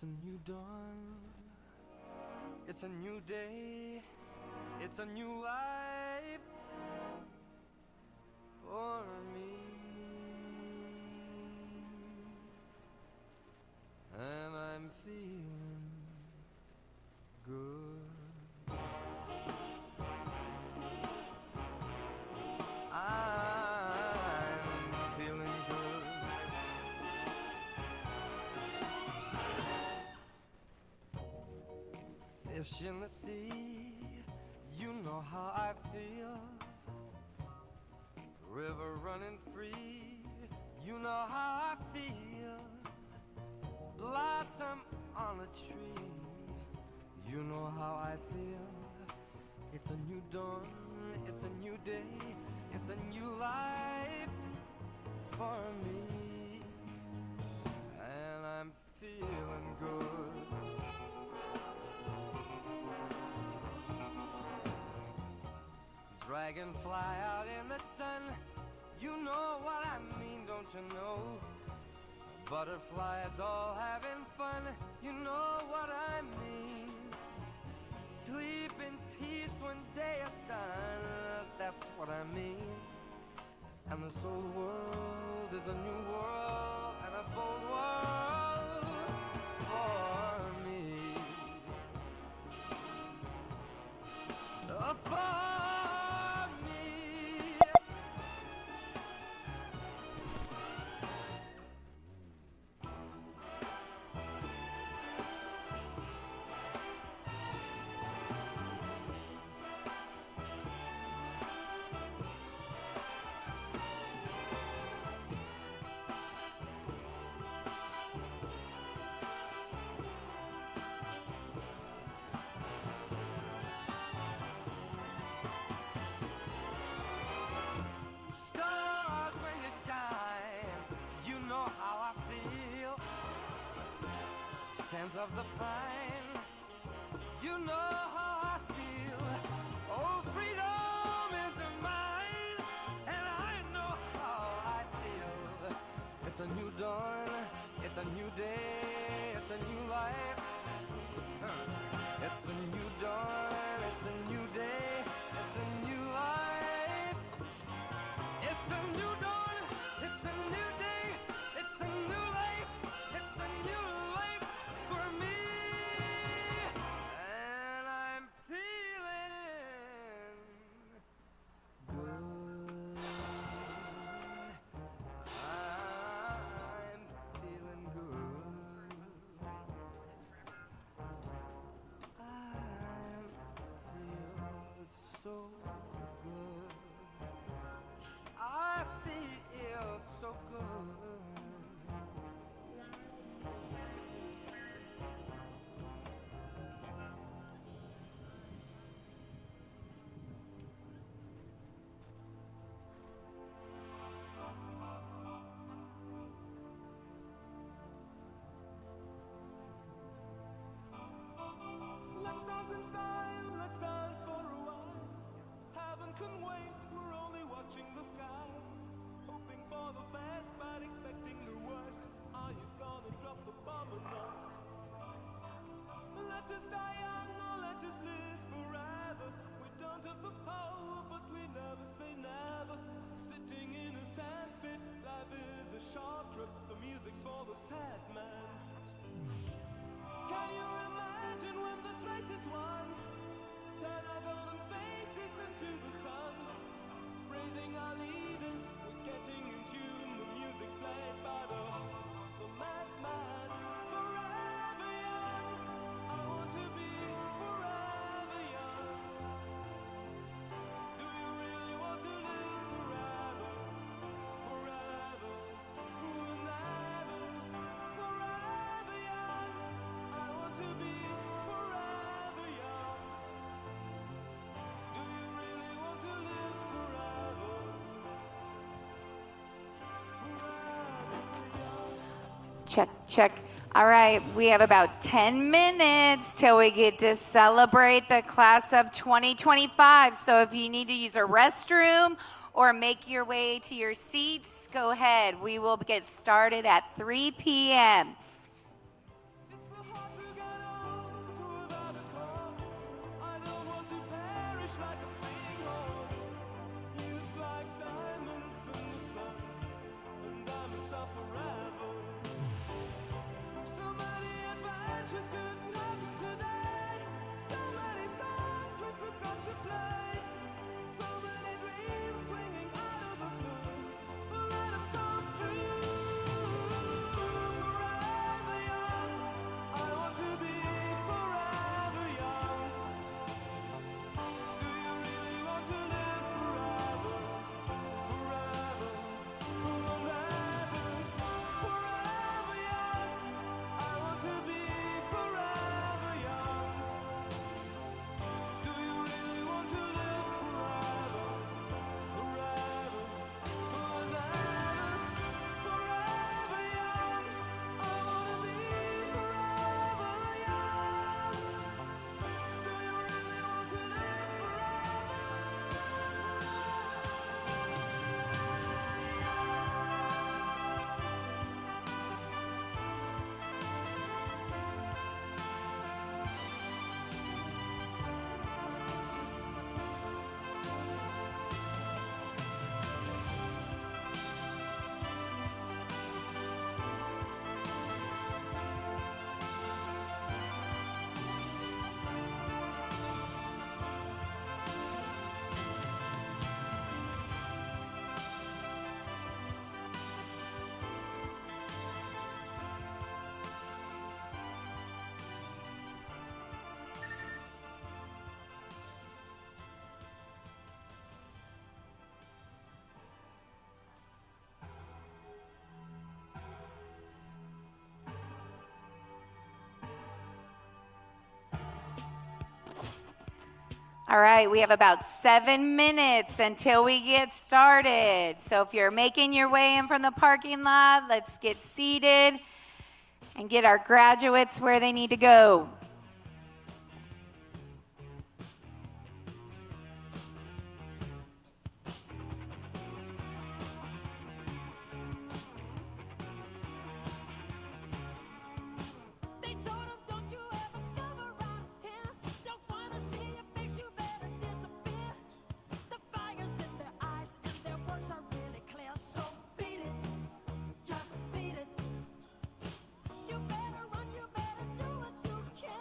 It's a new dawn, it's a new day, it's a new life for me. And I'm feeling good. I'm feeling good. Fish in the sea, you know how I feel. River running free, you know how I feel. Blossom on a tree, you know how I feel. It's a new dawn, it's a new day, it's a new life for me. And I'm feeling good. Dragonfly out in the sun, you know what I mean, don't you know? Butterflies all having fun, you know what I mean. Sleep in peace when day is done, that's what I mean. And this old world is a new world and a bold world for me. For me. Scent of the pine, you know how I feel. Oh, freedom is mine, and I know how I feel. It's a new dawn, it's a new day, it's a new life. It's a new dawn, it's a new day, it's a new life. It's a new dawn, it's a new day, it's a new life, it's a new life for me. And I'm feeling good. I'm feeling good. I feel so good. I feel so good. Let's dance in style, let's dance for a while. Heaven can wait, we're only watching the skies. Hoping for the best, but expecting the worst. Are you gonna drop the bomb or not? Let us die young or let us live forever. We don't have the power, but we never say never. Sitting in a sandpit, life is a short trip. The music's for the sad man. Can you imagine when this race is won? Turn our golden faces into the sun. Praising our leaders, we're getting in tune. The music's played by the madman. Forever young, I want to be forever young. Do you really want to live forever? Forever, forever, forever young. I want to be forever young. Do you really want to live forever? Forever young. Check, check. All right, we have about 10 minutes till we get to celebrate the class of 2025. So if you need to use a restroom or make your way to your seats, go ahead. We will get started at 3 p.m. It's a just couldn't happen today. So many songs we forgot to play. So many dreams swinging out of the blue. But let them come true. Forever young, I want to be forever young. Do you really want to live forever? Forever, forever, forever young. I want to be forever young. Do you really want to live forever? Forever, forever, forever young. I want to be forever young. Do you really want to live All right, we have about 7 minutes until we get started. So if you're making your way in from the parking lot, let's get seated and get our graduates where they need to go. They told him, don't you ever come around here. Don't wanna see your face, you better disappear. The fire's in their eyes and their words are really clear. So beat it, just beat it. You better run, you better do what you can.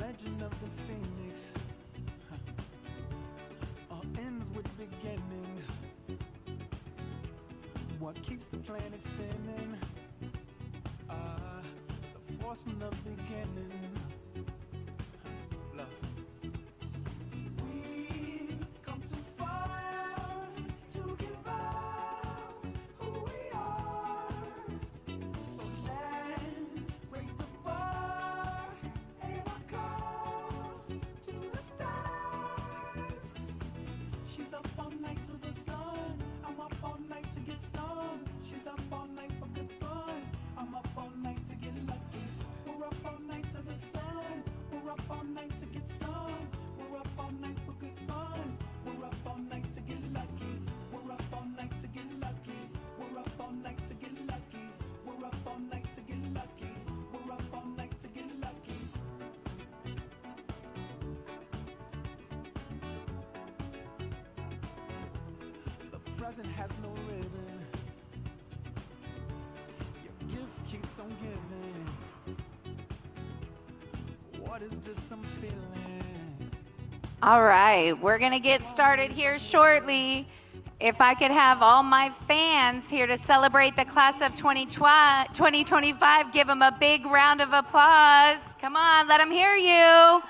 legend of the phoenix all ends with beginnings. What keeps the planet spinning? The force from the beginning. Love. We've come too far to give up who we are. So let's raise the bar and our cause to the stars. She's up all night to the sun. I'm up all night to get some. She's up all night for good fun. I'm up all night to get lucky. We're up all night to the sun. We're up all night to get some. We're up all night for good fun. We're up all night to get lucky. We're up all night to get lucky. We're up all night to get lucky. We're up all night to get lucky. We're up all night to get lucky. The present has no ribbon. Your gift keeps on giving. What is this I'm feeling? All right, we're going to get started here shortly. If I could have all my fans here to celebrate the class of 2025, give them a big round of applause. Come on, let them hear you.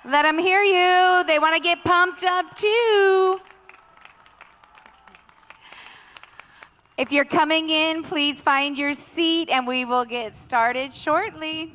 Let them hear you. They want to get pumped up too. If you're coming in, please find your seat and we will get started shortly.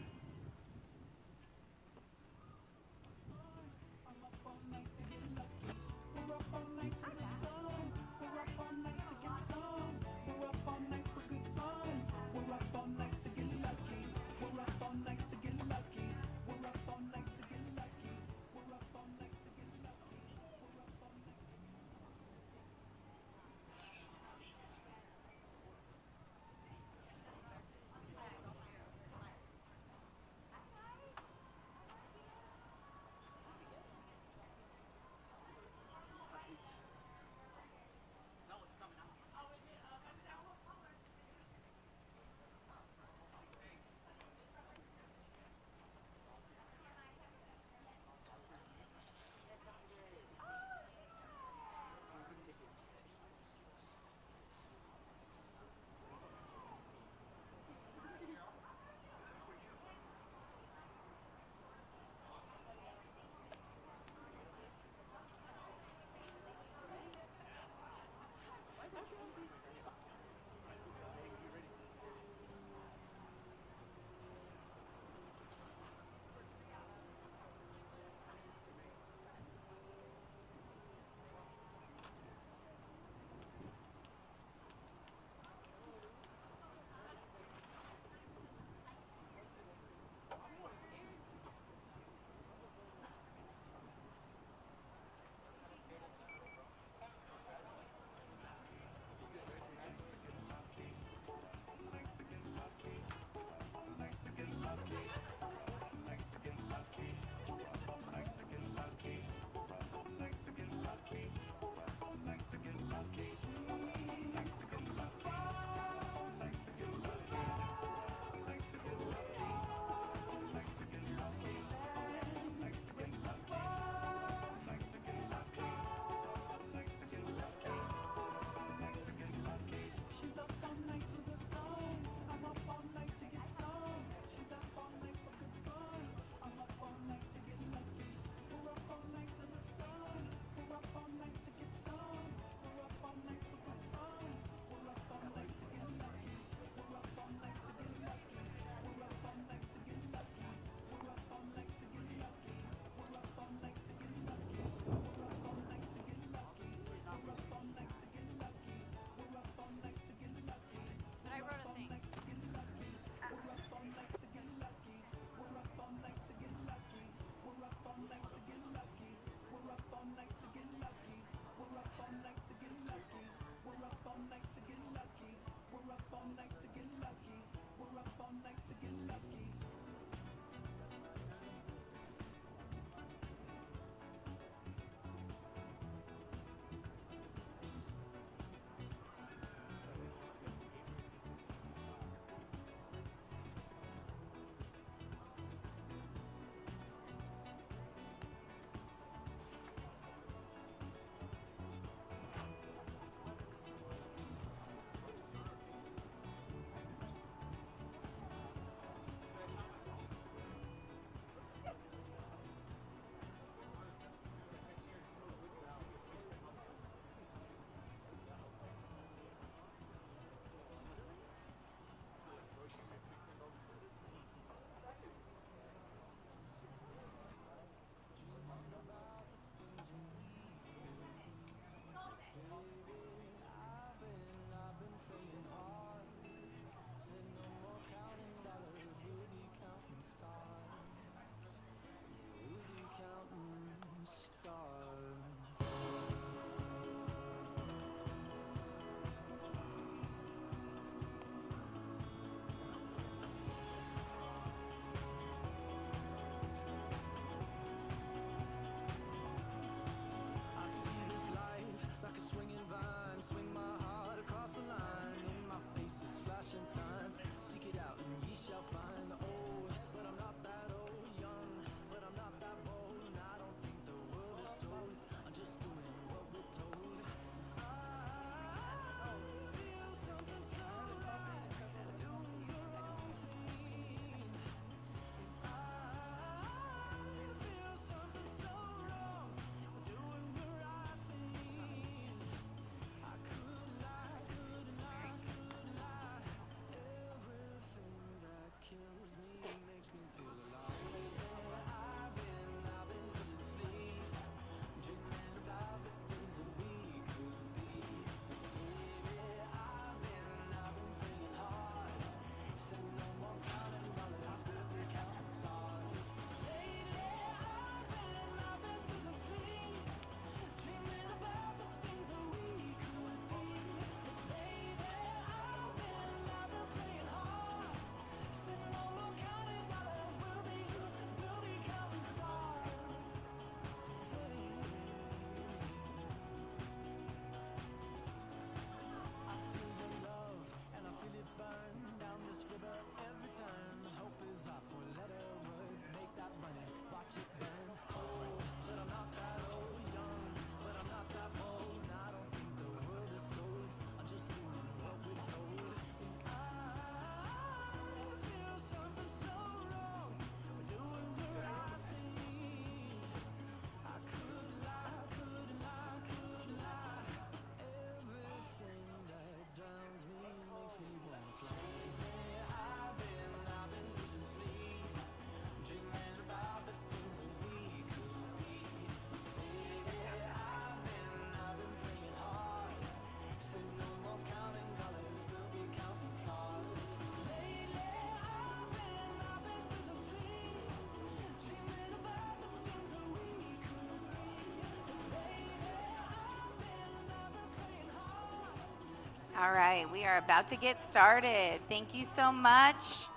All right, we are about to get started. Thank you so much.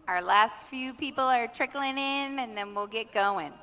Our last few people are trickling in, and then we'll get going.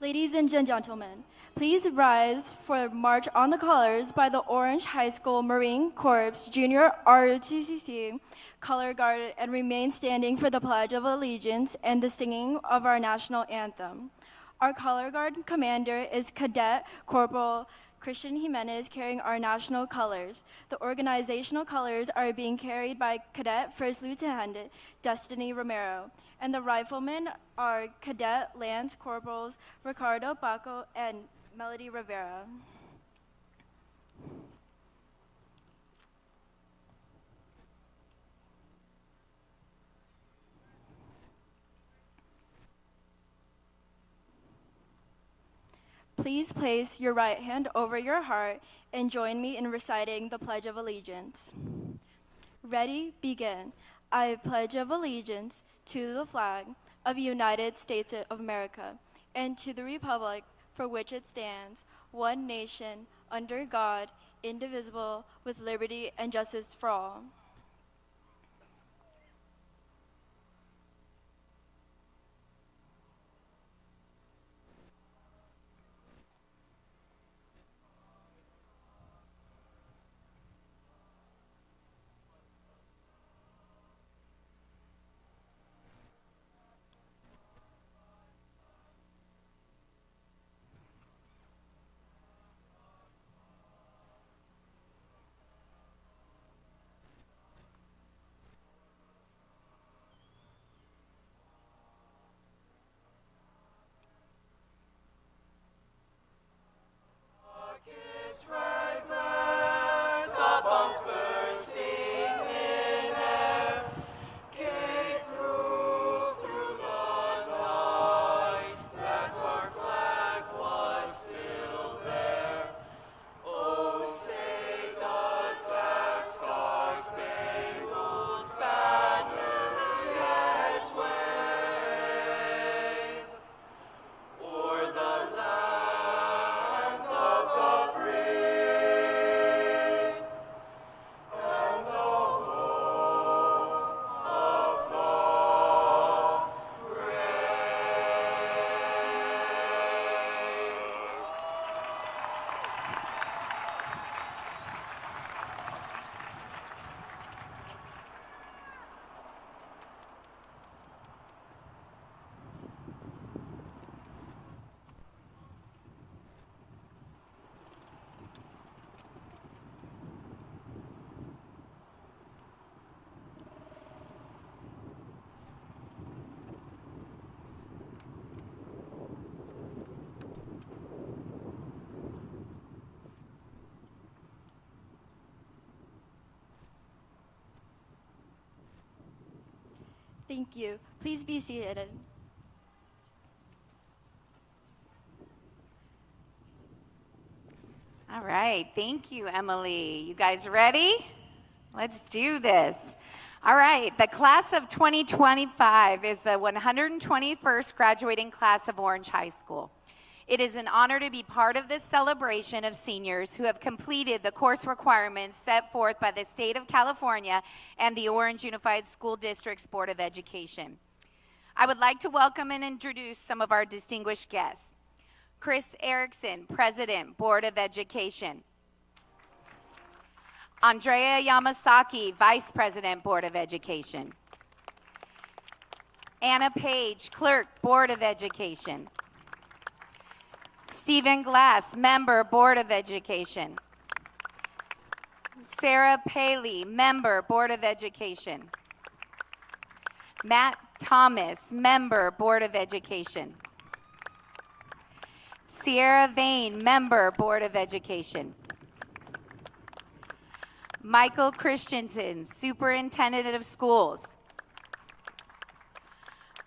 Ladies and gentlemen, please rise for March on the Colors by the Orange High School Marine Corps Junior ROTC Color Guard and remain standing for the Pledge of Allegiance and the singing of our national anthem. Our Color Guard commander is Cadet Corporal Christian Jimenez carrying our national colors. The organizational colors are being carried by Cadet First Lieutenant Destiny Romero, and the riflemen are Cadet Lance Corporals Ricardo Baco and Melody Rivera. Please place your right hand over your heart and join me in reciting the Pledge of Allegiance. Ready, begin. I pledge of allegiance to the flag of the United States of America and to the republic for which it stands, one nation, under God, indivisible, with liberty and justice for all. Thank you. Please be seated. All right, thank you, Emily. You guys ready? Let's do this. All right, the class of 2025 is the 121st graduating class of Orange High School. It is an honor to be part of this celebration of seniors who have completed the course requirements set forth by the state of California and the Orange Unified School District's Board of Education. I would like to welcome and introduce some of our distinguished guests. Chris Erickson, President, Board of Education. Andrea Yamasaki, Vice President, Board of Education. Anna Page, Clerk, Board of Education. Stephen Glass, Member, Board of Education. Sarah Paley, Member, Board of Education. Matt Thomas, Member, Board of Education. Sierra Vane, Member, Board of Education. Michael Christensen, Superintendent of Schools.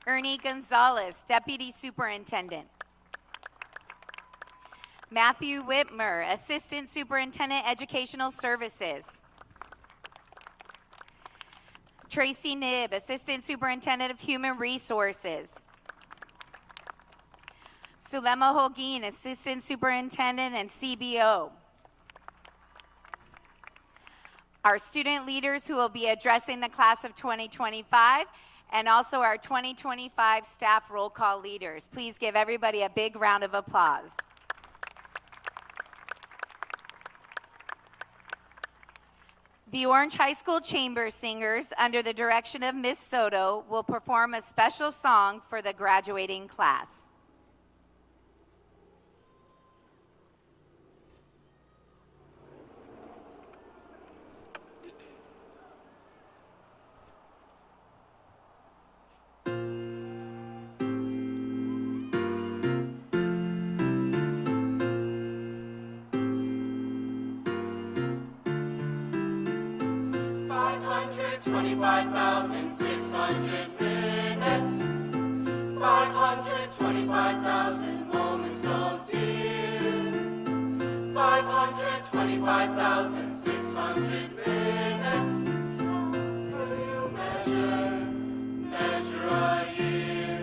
Ernie Gonzalez, Deputy Superintendent. Matthew Whitmer, Assistant Superintendent, Educational Services. Tracy Knibb, Assistant Superintendent of Human Resources. Sulema Holguin, Assistant Superintendent and CBO. Our student leaders who will be addressing the class of 2025, and also our 2025 staff roll call leaders. Please give everybody a big round of applause. The Orange High School Chamber Singers, under the direction of Miss Soto, will perform a special song for the graduating class. $525,600 minutes, 525,000 moments so dear, 525,600 minutes. Do you measure a year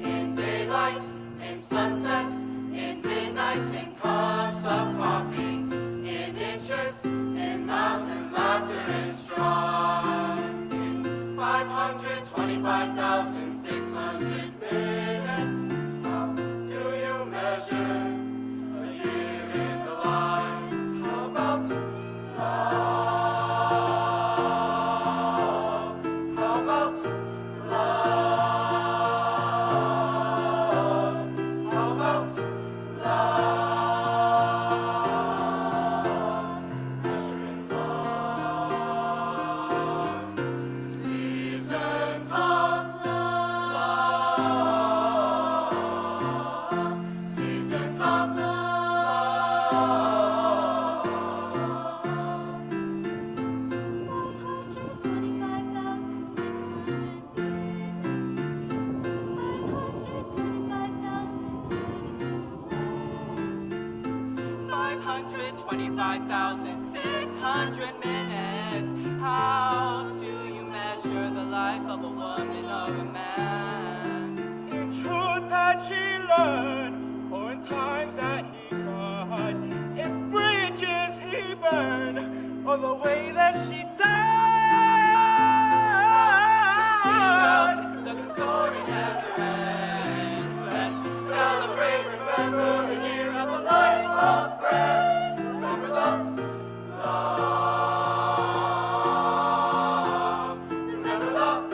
in daylights, in sunsets, in midnights, in cups of coffee, in inches, in miles, and laughter and strife? 525,600 minutes. How do you measure a year in the life? How about love? How about love? How about love? Measuring love. Seasons of love. Seasons of love. 525,600 minutes. How do you measure the life of a woman or a man? In truth that she learned, or in times that he cried, in bridges he burned, or the way that she died. That the story never ends. Let's celebrate, remember the year of the life of friends. Remember love, love. Remember love,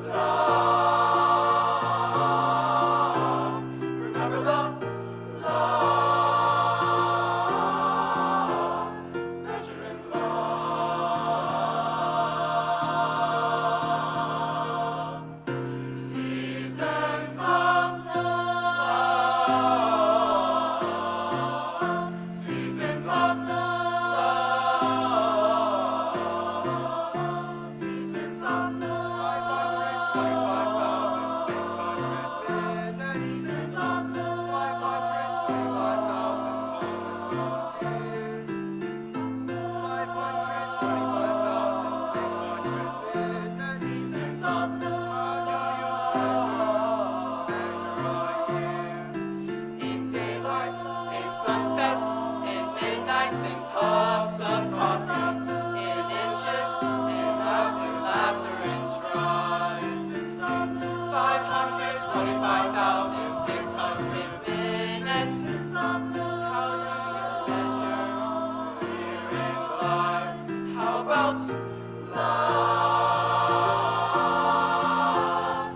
love. Remember love, love. Measuring love. Seasons of love. Seasons of love. Seasons of love. 525,600 minutes. Seasons of love. 525,000 moments so dear. 525,600 minutes. Seasons of love. How do you measure a year? In daylights, in sunsets, in midnights, in cups of coffee, in inches, in miles, in laughter and strife. 525,600 minutes. How do you measure a year in life? How about love?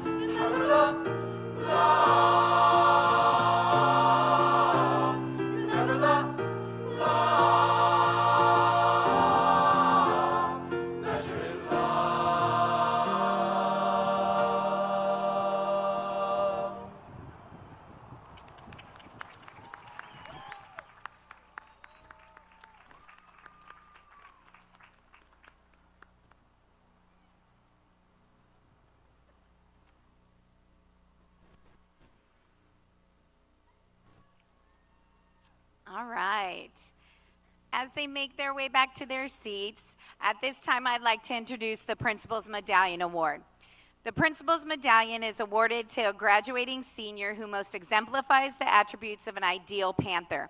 Remember love, love. Remember love, love. Measuring love. All right. As they make their way back to their seats, at this time I'd like to introduce the Principal's Medallion Award. The Principal's Medallion is awarded to a graduating senior who most exemplifies the attributes of an ideal Panther.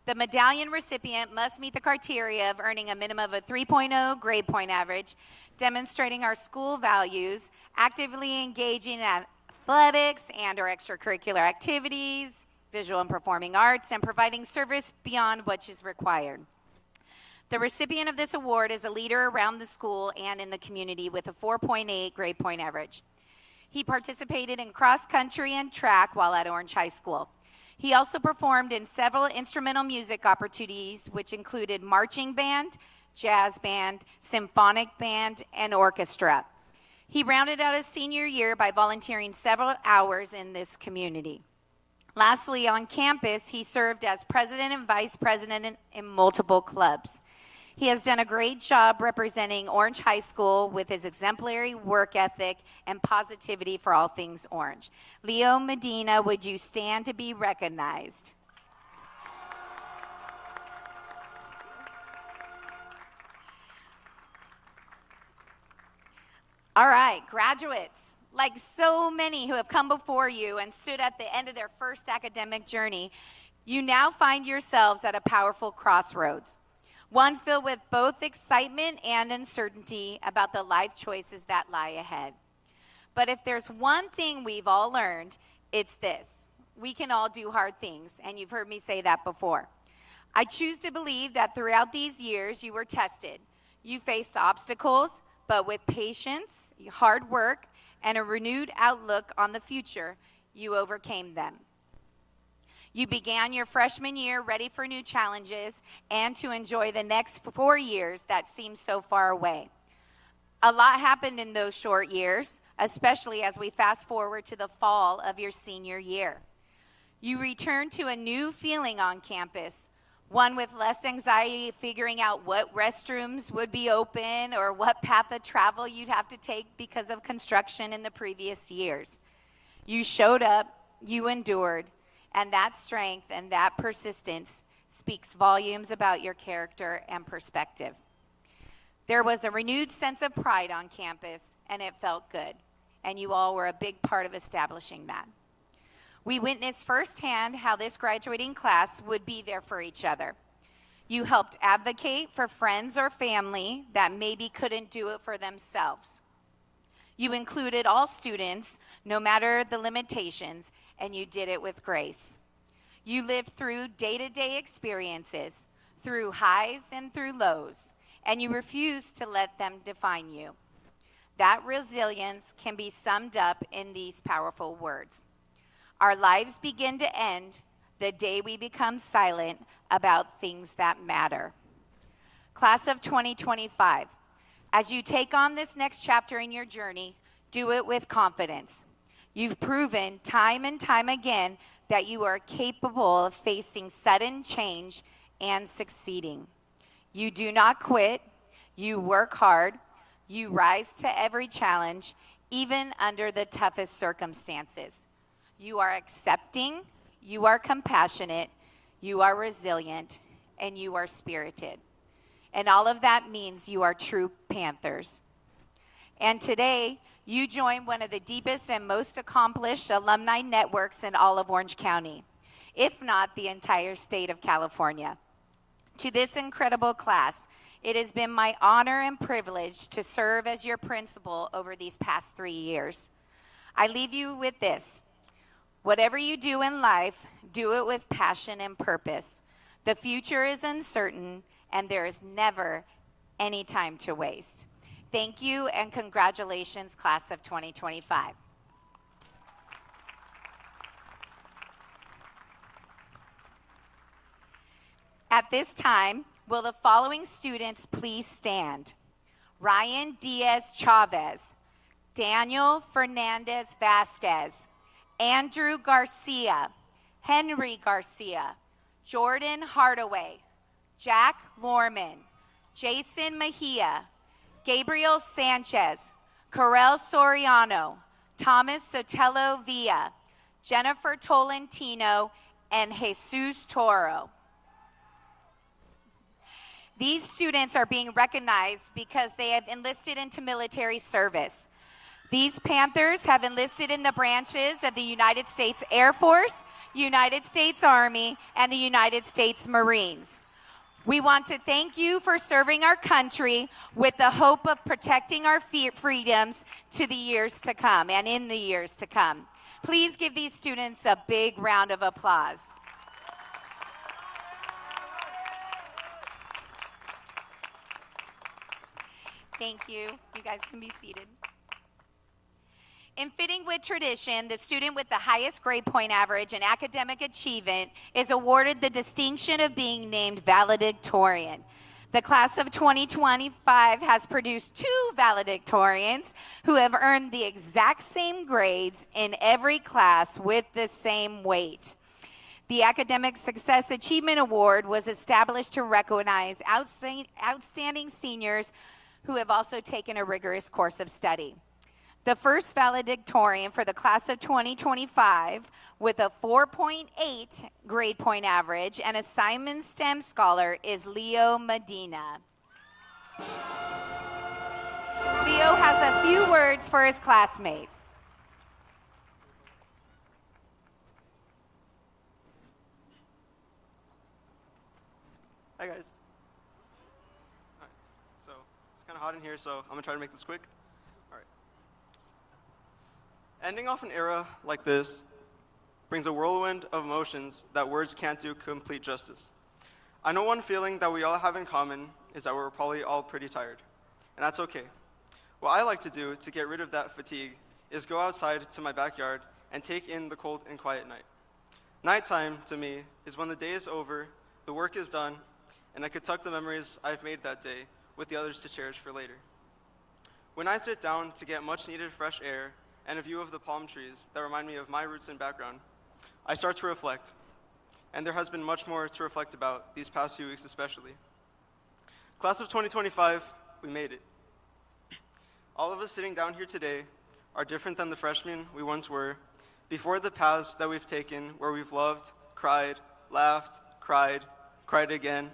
The medallion recipient must meet the criteria of earning a minimum of a 3.0 grade point average, demonstrating our school values, actively engaging in athletics and or extracurricular activities, visual and performing arts, and providing service beyond what is required. The recipient of this award is a leader around the school and in the community with a 4.8 grade point average. He participated in cross country and track while at Orange High School. He also performed in several instrumental music opportunities, which included marching band, jazz band, symphonic band, and orchestra. He rounded out his senior year by volunteering several hours in this community. Lastly, on campus, he served as president and vice president in multiple clubs. He has done a great job representing Orange High School with his exemplary work ethic and positivity for all things Orange. Leo Medina, would you stand to be recognized? All right, graduates, like so many who have come before you and stood at the end of their first academic journey, you now find yourselves at a powerful crossroads. One filled with both excitement and uncertainty about the life choices that lie ahead. But if there's one thing we've all learned, it's this: we can all do hard things, and you've heard me say that before. I choose to believe that throughout these years you were tested. You faced obstacles, but with patience, hard work, and a renewed outlook on the future, you overcame them. You began your freshman year ready for new challenges and to enjoy the next 4 years that seem so far away. A lot happened in those short years, especially as we fast forward to the fall of your senior year. You returned to a new feeling on campus, one with less anxiety figuring out what restrooms would be open or what path of travel you'd have to take because of construction in the previous years. You showed up, you endured, and that strength and that persistence speaks volumes about your character and perspective. There was a renewed sense of pride on campus, and it felt good. And you all were a big part of establishing that. We witnessed firsthand how this graduating class would be there for each other. You helped advocate for friends or family that maybe couldn't do it for themselves. You included all students, no matter the limitations, and you did it with grace. You lived through day-to-day experiences, through highs and through lows, and you refused to let them define you. That resilience can be summed up in these powerful words: our lives begin to end the day we become silent about things that matter. Class of 2025, as you take on this next chapter in your journey, do it with confidence. You've proven time and time again that you are capable of facing sudden change and succeeding. You do not quit, you work hard, you rise to every challenge, even under the toughest circumstances. You are accepting, you are compassionate, you are resilient, and you are spirited. And all of that means you are true Panthers. And today, you join one of the deepest and most accomplished alumni networks in all of Orange County, if not the entire state of California. To this incredible class, it has been my honor and privilege to serve as your principal over these past 3 years. I leave you with this: whatever you do in life, do it with passion and purpose. The future is uncertain, and there is never any time to waste. Thank you, and congratulations, class of 2025. At this time, will the following students please stand? Ryan Diaz Chavez, Daniel Fernandez Vasquez, Andrew Garcia, Henry Garcia, Jordan Hardaway, Jack Lorman, Jason Mejia, Gabriel Sanchez, Corel Soriano, Thomas Sotelo Villa, Jennifer Tolentino, and Jesus Toro. These students are being recognized because they have enlisted into military service. These Panthers have enlisted in the branches of the United States Air Force, United States Army, and the United States Marines. We want to thank you for serving our country with the hope of protecting our freedoms to the years to come and in the years to come. Please give these students a big round of applause. Thank you. You guys can be seated. In fitting with tradition, the student with the highest grade point average and academic achievement is awarded the distinction of being named valedictorian. The class of 2025 has produced 2 valedictorians who have earned the exact same grades in every class with the same weight. The Academic Success Achievement Award was established to recognize outstanding seniors who have also taken a rigorous course of study. The first valedictorian for the class of 2025 with a 4.8 grade point average and a Simon STEM scholar is Leo Medina. Leo has a few words for his classmates. Hi guys. All right. So it's kind of hot in here, so I'm gonna try to make this quick. All right. Ending off an era like this brings a whirlwind of emotions that words can't do complete justice. I know one feeling that we all have in common is that we're probably all pretty tired, and that's okay. What I like to do to get rid of that fatigue is go outside to my backyard and take in the cold and quiet night. Nighttime, to me, is when the day is over, the work is done, and I could tuck the memories I've made that day with the others to cherish for later. When I sit down to get much needed fresh air and a view of the palm trees that remind me of my roots and background, I start to reflect. And there has been much more to reflect about these past few weeks especially. Class of 2025, we made it. All of us sitting down here today are different than the freshmen we once were before the paths that we've taken where we've loved, cried, laughed, cried again,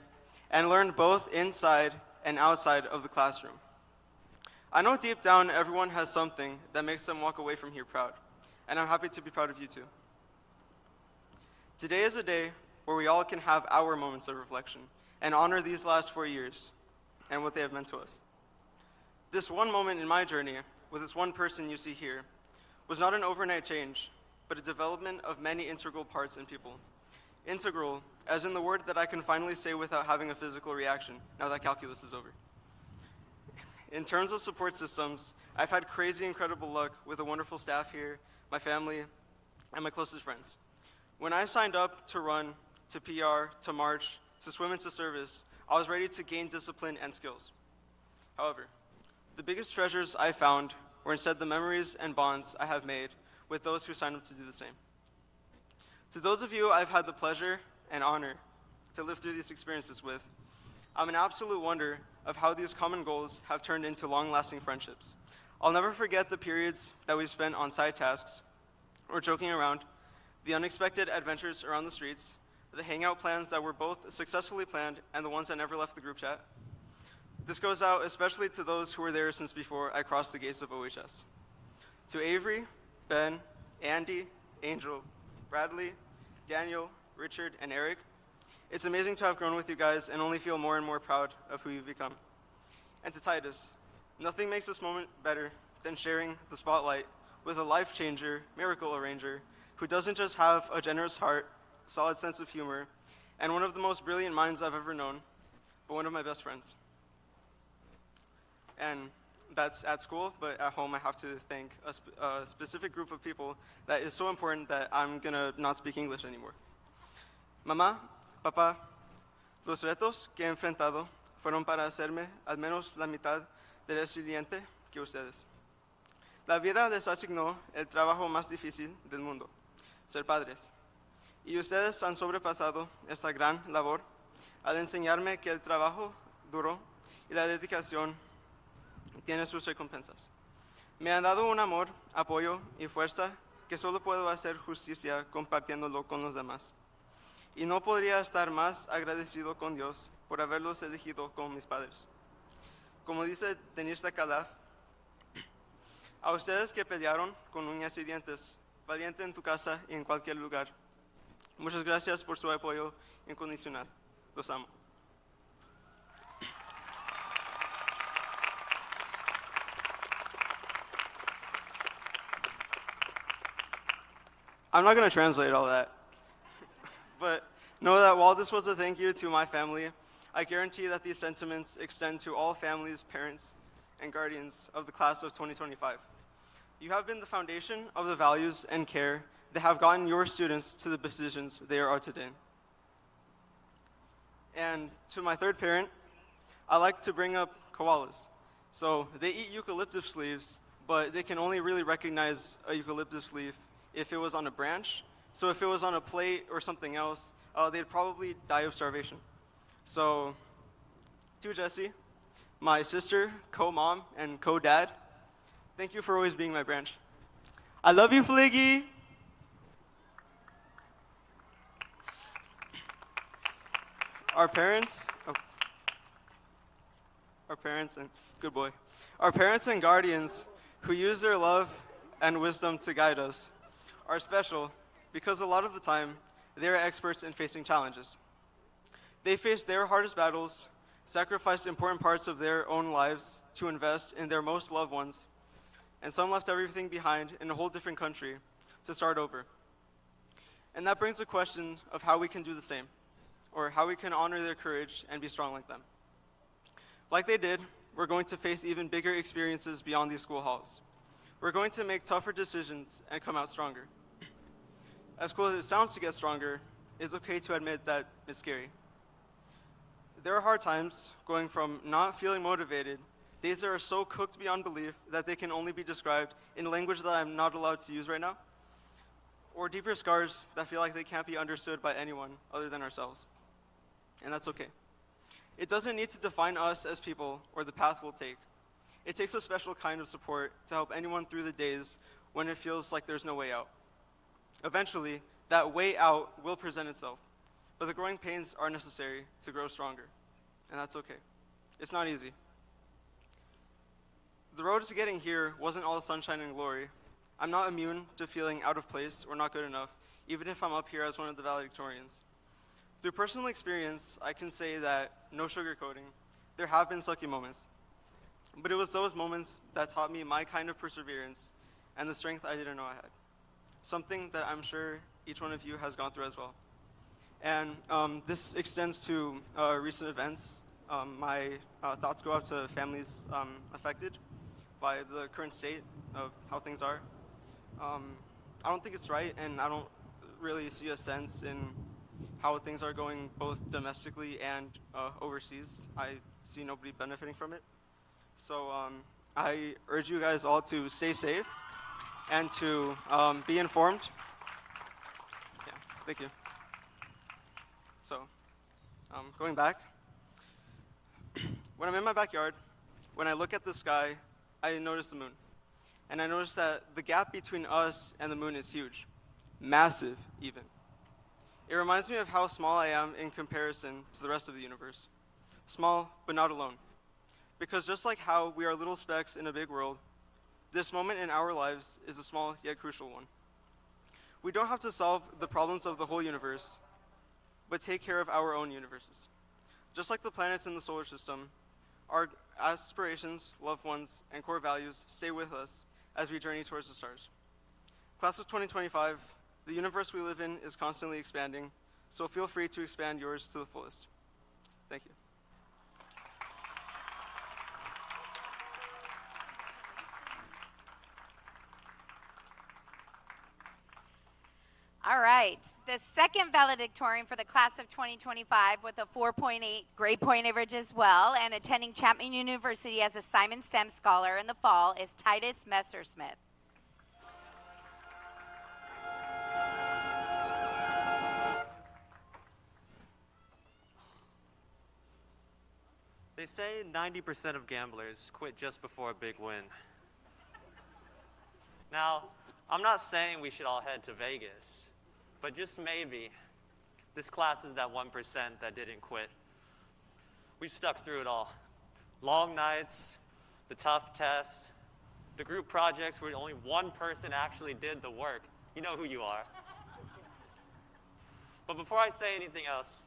and learned both inside and outside of the classroom. I know deep down everyone has something that makes them walk away from here proud, and I'm happy to be proud of you too. Today is a day where we all can have our moments of reflection and honor these last 4 years and what they have meant to us. This one moment in my journey with this one person you see here was not an overnight change, but a development of many integral parts in people. Integral, as in the word that I can finally say without having a physical reaction now that calculus is over. In terms of support systems, I've had crazy incredible luck with a wonderful staff here, my family, and my closest friends. When I signed up to run, to PR, to march, to swim into service, I was ready to gain discipline and skills. However, the biggest treasures I found were instead the memories and bonds I have made with those who signed up to do the same. To those of you I've had the pleasure and honor to live through these experiences with, I'm in absolute wonder of how these common goals have turned into long-lasting friendships. I'll never forget the periods that we've spent on side tasks or joking around, the unexpected adventures around the streets, the hangout plans that were both successfully planned and the ones that never left the group chat. This goes out especially to those who were there since before I crossed the gates of OHS. To Avery, Ben, Andy, Angel, Bradley, Daniel, Richard, and Eric, it's amazing to have grown with you guys and only feel more and more proud of who you've become. And to Titus, nothing makes this moment better than sharing the spotlight with a life changer, miracle arranger, who doesn't just have a generous heart, solid sense of humor, and one of the most brilliant minds I've ever known, but one of my best friends. And that's at school, but at home I have to thank a specific group of people that is so important that I'm gonna not speak English anymore. Mamá, papá, los retos que he enfrentado fueron para hacerme al menos la mitad de resiliente que ustedes. La vida les asignó el trabajo más difícil del mundo, ser padres. Y ustedes han sobrepasado esta gran labor al enseñarme que el trabajo duro y la dedicación tiene sus recompensas. Me han dado un amor, apoyo y fuerza que solo puedo hacer justicia compartiéndolo con los demás. Y no podría estar más agradecido con Dios por haberlos elegido como mis padres. Como dice Denise Calif, A ustedes que pelearon con uñas y dientes, valiente en tu casa y en cualquier lugar. Muchas gracias por su apoyo incondicional. Los amo. I'm not going to translate all that. But know that while this was a thank you to my family, I guarantee that these sentiments extend to all families, parents, and guardians of the class of 2025. You have been the foundation of the values and care that have gotten your students to the positions they are today. And to my third parent, I like to bring up koalas. So they eat eucalyptus leaves, but they can only really recognize a eucalyptus leaf if it was on a branch. So if it was on a plate or something else, they'd probably die of starvation. So to Jesse, my sister, co-mom, and co-dad, thank you for always being my branch. I love you, Fliggy. Our parents, and good boy. Our parents and guardians who use their love and wisdom to guide us are special because a lot of the time they are experts in facing challenges. They face their hardest battles, sacrificed important parts of their own lives to invest in their most loved ones, and some left everything behind in a whole different country to start over. And that brings the question of how we can do the same, or how we can honor their courage and be strong like them. Like they did, we're going to face even bigger experiences beyond these school halls. We're going to make tougher decisions and come out stronger. As cool as it sounds to get stronger, it's okay to admit that it's scary. There are hard times going from not feeling motivated, days that are so cooked beyond belief that they can only be described in language that I'm not allowed to use right now, or deeper scars that feel like they can't be understood by anyone other than ourselves. And that's okay. It doesn't need to define us as people or the path we'll take. It takes a special kind of support to help anyone through the days when it feels like there's no way out. Eventually, that way out will present itself, but the growing pains are necessary to grow stronger, and that's okay. It's not easy. The road to getting here wasn't all sunshine and glory. I'm not immune to feeling out of place or not good enough, even if I'm up here as one of the valedictorians. Through personal experience, I can say that, no sugarcoating, there have been sucky moments. But it was those moments that taught me my kind of perseverance and the strength I didn't know I had. Something that I'm sure each one of you has gone through as well. And this extends to recent events. My thoughts go out to families affected by the current state of how things are. I don't think it's right, and I don't really see a sense in how things are going both domestically and overseas. I see nobody benefiting from it. So I urge you guys all to stay safe and to be informed. Yeah, thank you. So, going back, when I'm in my backyard, when I look at the sky, I notice the moon. And I notice that the gap between us and the moon is huge, massive even. It reminds me of how small I am in comparison to the rest of the universe. Small, but not alone. Because just like how we are little specks in a big world, this moment in our lives is a small yet crucial one. We don't have to solve the problems of the whole universe, but take care of our own universes. Just like the planets in the solar system, our aspirations, loved ones, and core values stay with us as we journey towards the stars. Class of 2025, the universe we live in is constantly expanding, so feel free to expand yours to the fullest. Thank you. All right, the second valedictorian for the class of 2025 with a 4.8 grade point average as well and attending Chapman University as a Simon STEM Scholar in the fall is Titus Messersmith. They say 90% of gamblers quit just before a big win. Now, I'm not saying we should all head to Vegas, but just maybe, this class is that 1% that didn't quit. We've stuck through it all. Long nights, the tough tests, the group projects where only one person actually did the work. You know who you are. But before I say anything else,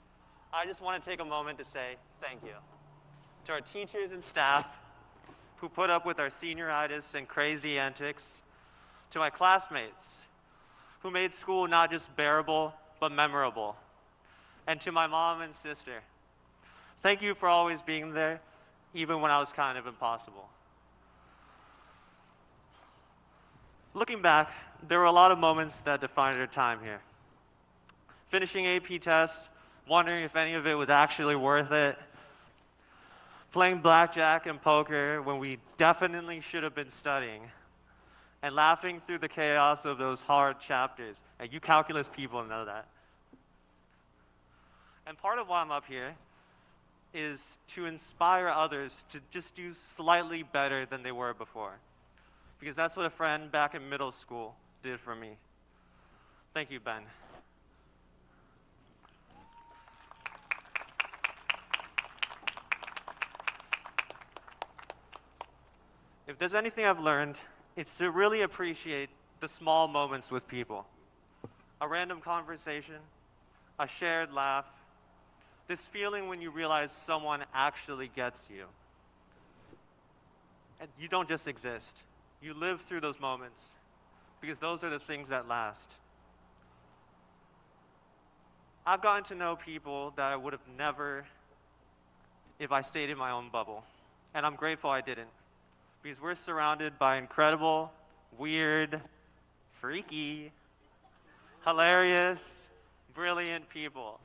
I just want to take a moment to say thank you to our teachers and staff who put up with our senioritis and crazy antics, to my classmates who made school not just bearable, but memorable, and to my mom and sister. Thank you for always being there, even when I was kind of impossible. Looking back, there were a lot of moments that defined our time here. Finishing AP tests, wondering if any of it was actually worth it. Playing blackjack and poker when we definitely should have been studying. And laughing through the chaos of those hard chapters. And you calculus people know that. And part of why I'm up here is to inspire others to just do slightly better than they were before. Because that's what a friend back in middle school did for me. Thank you, Ben. If there's anything I've learned, it's to really appreciate the small moments with people. A random conversation, a shared laugh, this feeling when you realize someone actually gets you. And you don't just exist. You live through those moments because those are the things that last. I've gotten to know people that I would have never if I stayed in my own bubble. And I'm grateful I didn't. Because we're surrounded by incredible, weird, freaky, hilarious, brilliant people.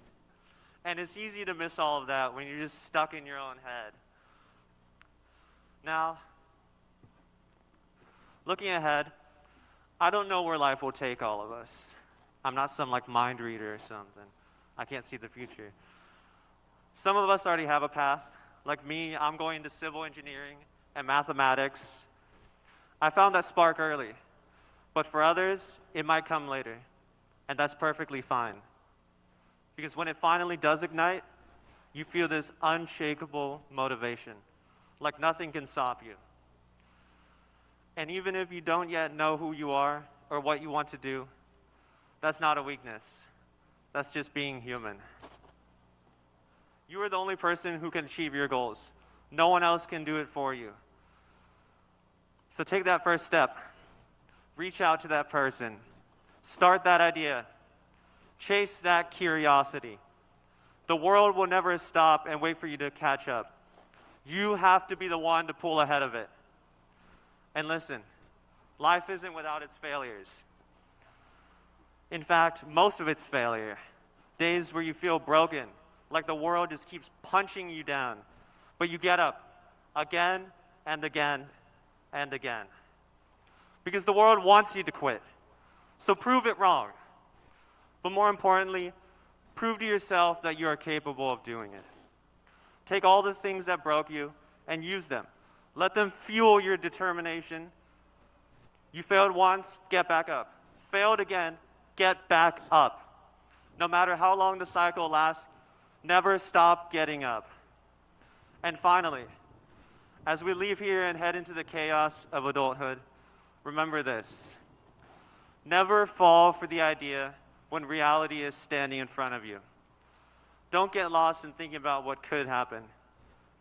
And it's easy to miss all of that when you're just stuck in your own head. Now, looking ahead, I don't know where life will take all of us. I'm not some mind reader or something. I can't see the future. Some of us already have a path. Like me, I'm going to civil engineering and mathematics. I found that spark early, but for others, it might come later, and that's perfectly fine. Because when it finally does ignite, you feel this unshakable motivation, like nothing can stop you. And even if you don't yet know who you are or what you want to do, that's not a weakness. That's just being human. You are the only person who can achieve your goals. No one else can do it for you. So take that first step. Reach out to that person. Start that idea. Chase that curiosity. The world will never stop and wait for you to catch up. You have to be the one to pull ahead of it. And listen, life isn't without its failures. In fact, most of it's failure. Days where you feel broken, like the world just keeps punching you down. But you get up again and again and again. Because the world wants you to quit. So prove it wrong. But more importantly, prove to yourself that you are capable of doing it. Take all the things that broke you and use them. Let them fuel your determination. You failed once, get back up. Failed again, get back up. No matter how long the cycle lasts, never stop getting up. And finally, as we leave here and head into the chaos of adulthood, remember this. Never fall for the idea when reality is standing in front of you. Don't get lost in thinking about what could happen.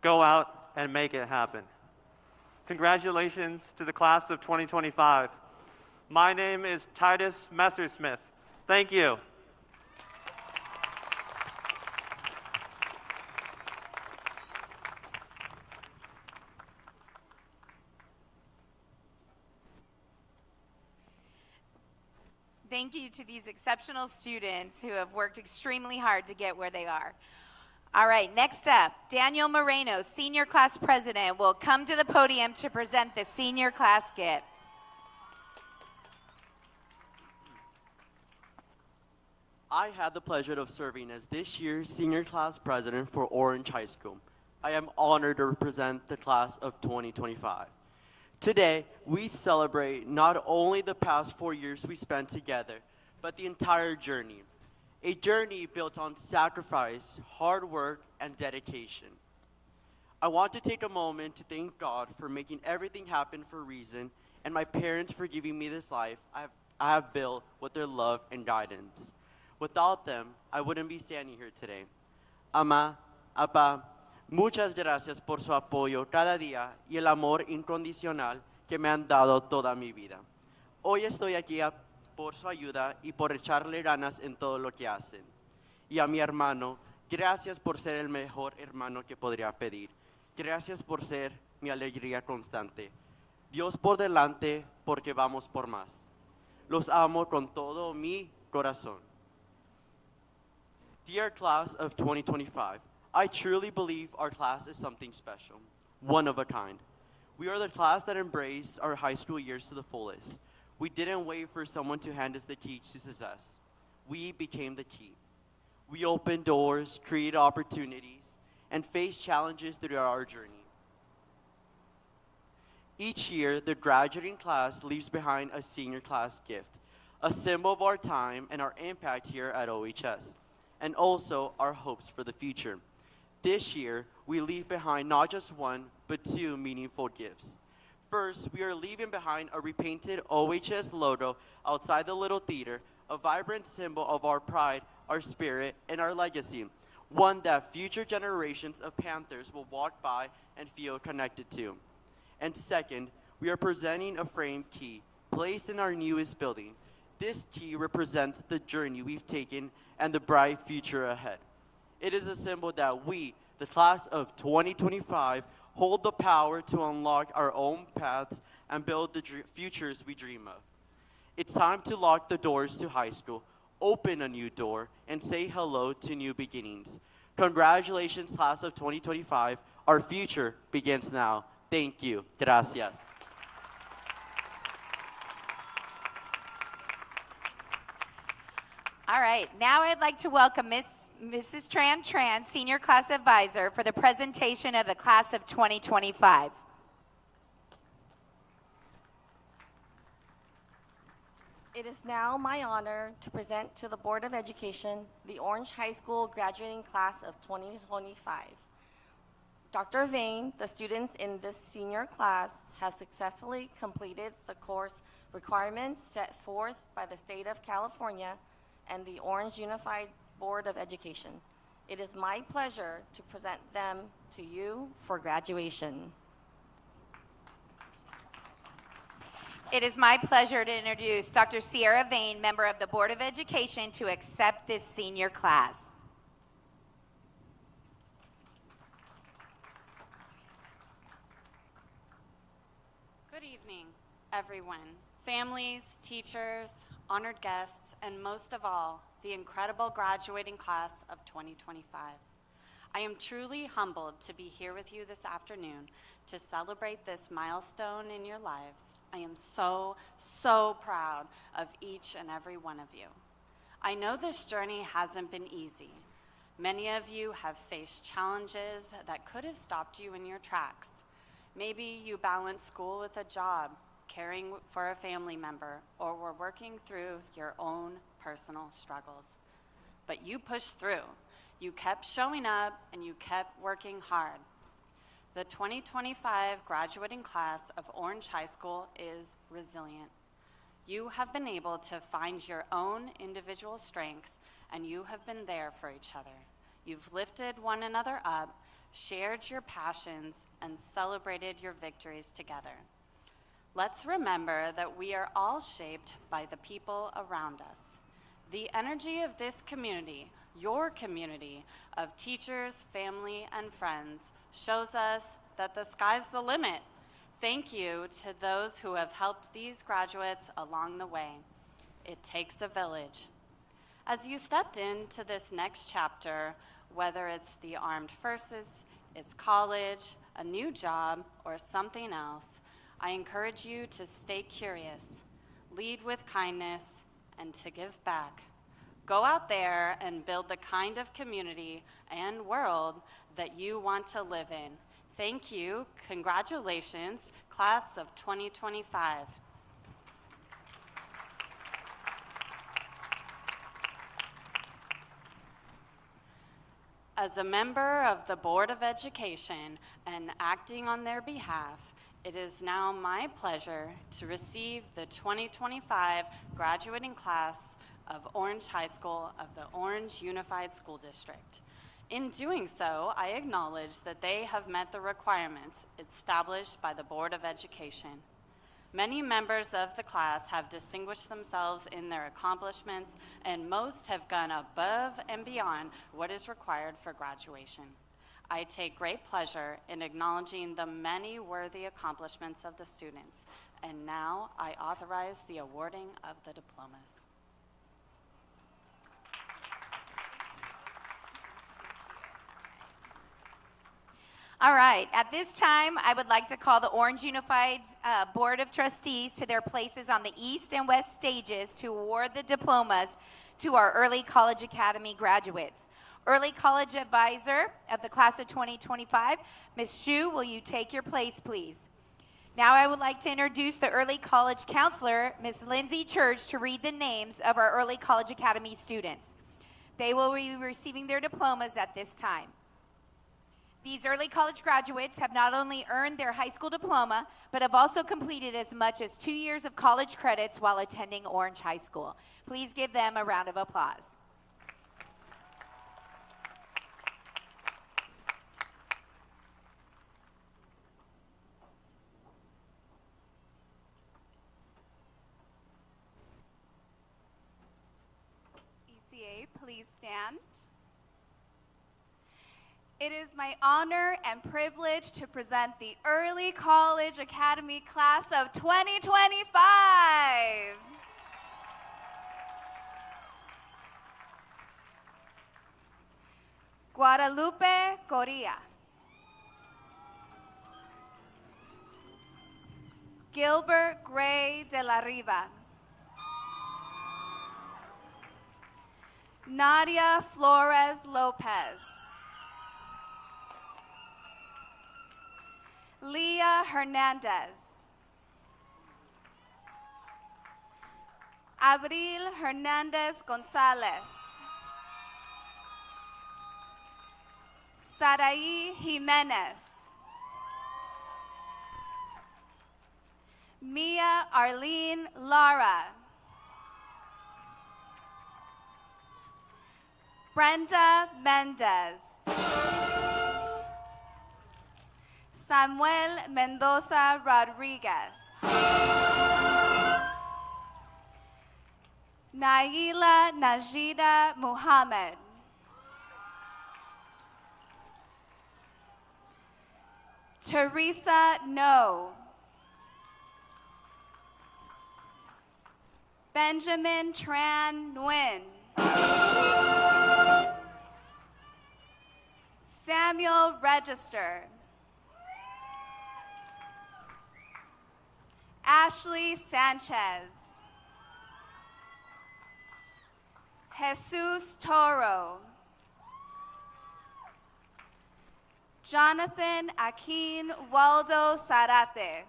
Go out and make it happen. Congratulations to the class of 2025. My name is Titus Messersmith. Thank you. Thank you to these exceptional students who have worked extremely hard to get where they are. All right, next up, Daniel Moreno, Senior Class President, will come to the podium to present the Senior Class Gift. I had the pleasure of serving as this year's Senior Class President for Orange High School. I am honored to represent the class of 2025. Today, we celebrate not only the past 4 years we spent together, but the entire journey. A journey built on sacrifice, hard work, and dedication. I want to take a moment to thank God for making everything happen for a reason and my parents for giving me this life I have built with their love and guidance. Without them, I wouldn't be standing here today. Ama, Apa, muchas gracias por su apoyo cada día y el amor incondicional que me han dado toda mi vida. Hoy estoy aquí por su ayuda y por echarle ganas en todo lo que hacen. Y a mi hermano, gracias por ser el mejor hermano que podría pedir. Gracias por ser mi alegría constante. Dios por delante, porque vamos por más. Los amo con todo mi corazón. Dear class of 2025, I truly believe our class is something special, one of a kind. We are the class that embraced our high school years to the fullest. We didn't wait for someone to hand us the key to success. We became the key. We opened doors, created opportunities, and faced challenges throughout our journey. Each year, the graduating class leaves behind a senior class gift, a symbol of our time and our impact here at OHS, and also our hopes for the future. This year, we leave behind not just one, but two meaningful gifts. First, we are leaving behind a repainted OHS logo outside the Little Theater, a vibrant symbol of our pride, our spirit, and our legacy, one that future generations of Panthers will walk by and feel connected to. And second, we are presenting a framed key placed in our newest building. This key represents the journey we've taken and the bright future ahead. It is a symbol that we, the class of 2025, hold the power to unlock our own paths and build the futures we dream of. It's time to lock the doors to high school, open a new door, and say hello to new beginnings. Congratulations, class of 2025. Our future begins now. Thank you. Gracias. All right, now I'd like to welcome Mrs. Tran, Senior Class Advisor, for the presentation of the Class of 2025. It is now my honor to present to the Board of Education the Orange High School graduating class of 2025. Dr. Vane, the students in this senior class have successfully completed the course requirements set forth by the state of California and the Orange Unified Board of Education. It is my pleasure to present them to you for graduation. It is my pleasure to introduce Dr. Sierra Vane, member of the Board of Education, to accept this senior class. Good evening, everyone. Families, teachers, honored guests, and most of all, the incredible graduating class of 2025. I am truly humbled to be here with you this afternoon to celebrate this milestone in your lives. I am so, so proud of each and every one of you. I know this journey hasn't been easy. Many of you have faced challenges that could have stopped you in your tracks. Maybe you balance school with a job, caring for a family member, or were working through your own personal struggles. But you pushed through. You kept showing up and you kept working hard. The 2025 graduating class of Orange High School is resilient. You have been able to find your own individual strength, and you have been there for each other. You've lifted one another up, shared your passions, and celebrated your victories together. Let's remember that we are all shaped by the people around us. The energy of this community, your community of teachers, family, and friends, shows us that the sky's the limit. Thank you to those who have helped these graduates along the way. It takes a village. As you stepped into this next chapter, whether it's the armed forces, it's college, a new job, or something else, I encourage you to stay curious, lead with kindness, and to give back. Go out there and build the kind of community and world that you want to live in. Thank you. Congratulations, class of 2025. As a member of the Board of Education and acting on their behalf, It is now my pleasure to receive the 2025 graduating class of Orange High School of the Orange Unified School District. In doing so, I acknowledge that they have met the requirements established by the Board of Education. Many members of the class have distinguished themselves in their accomplishments, and most have gone above and beyond what is required for graduation. I take great pleasure in acknowledging the many worthy accomplishments of the students, and now I authorize the awarding of the diplomas. All right, at this time, I would like to call the Orange Unified Board of Trustees to their places on the east and west stages to award the diplomas to our Early College Academy graduates. Early College Advisor of the class of 2025, Ms. Shu, will you take your place, please? Now I would like to introduce the Early College Counselor, Ms. Lindsay Church, to read the names of our Early College Academy students. They will be receiving their diplomas at this time. These early college graduates have not only earned their high school diploma, but have also completed as much as 2 years of college credits while attending Orange High School. Please give them a round of applause. ECA, please stand. It is my honor and privilege to present the Early College Academy class of 2025. Guadalupe Correa. Gilbert Gray de la Riva. Nadia Flores Lopez. Leah Hernandez. Abril Hernandez Gonzalez. Saraí Jimenez. Mia Arlene Lara. Brenda Mendez. Samuel Mendoza Rodriguez. Naila Najida Muhammad. Teresa No. Benjamin Tran Nguyen. Samuel Register. Ashley Sanchez. Jesus Toro. Jonathan Akin Waldo Sarate.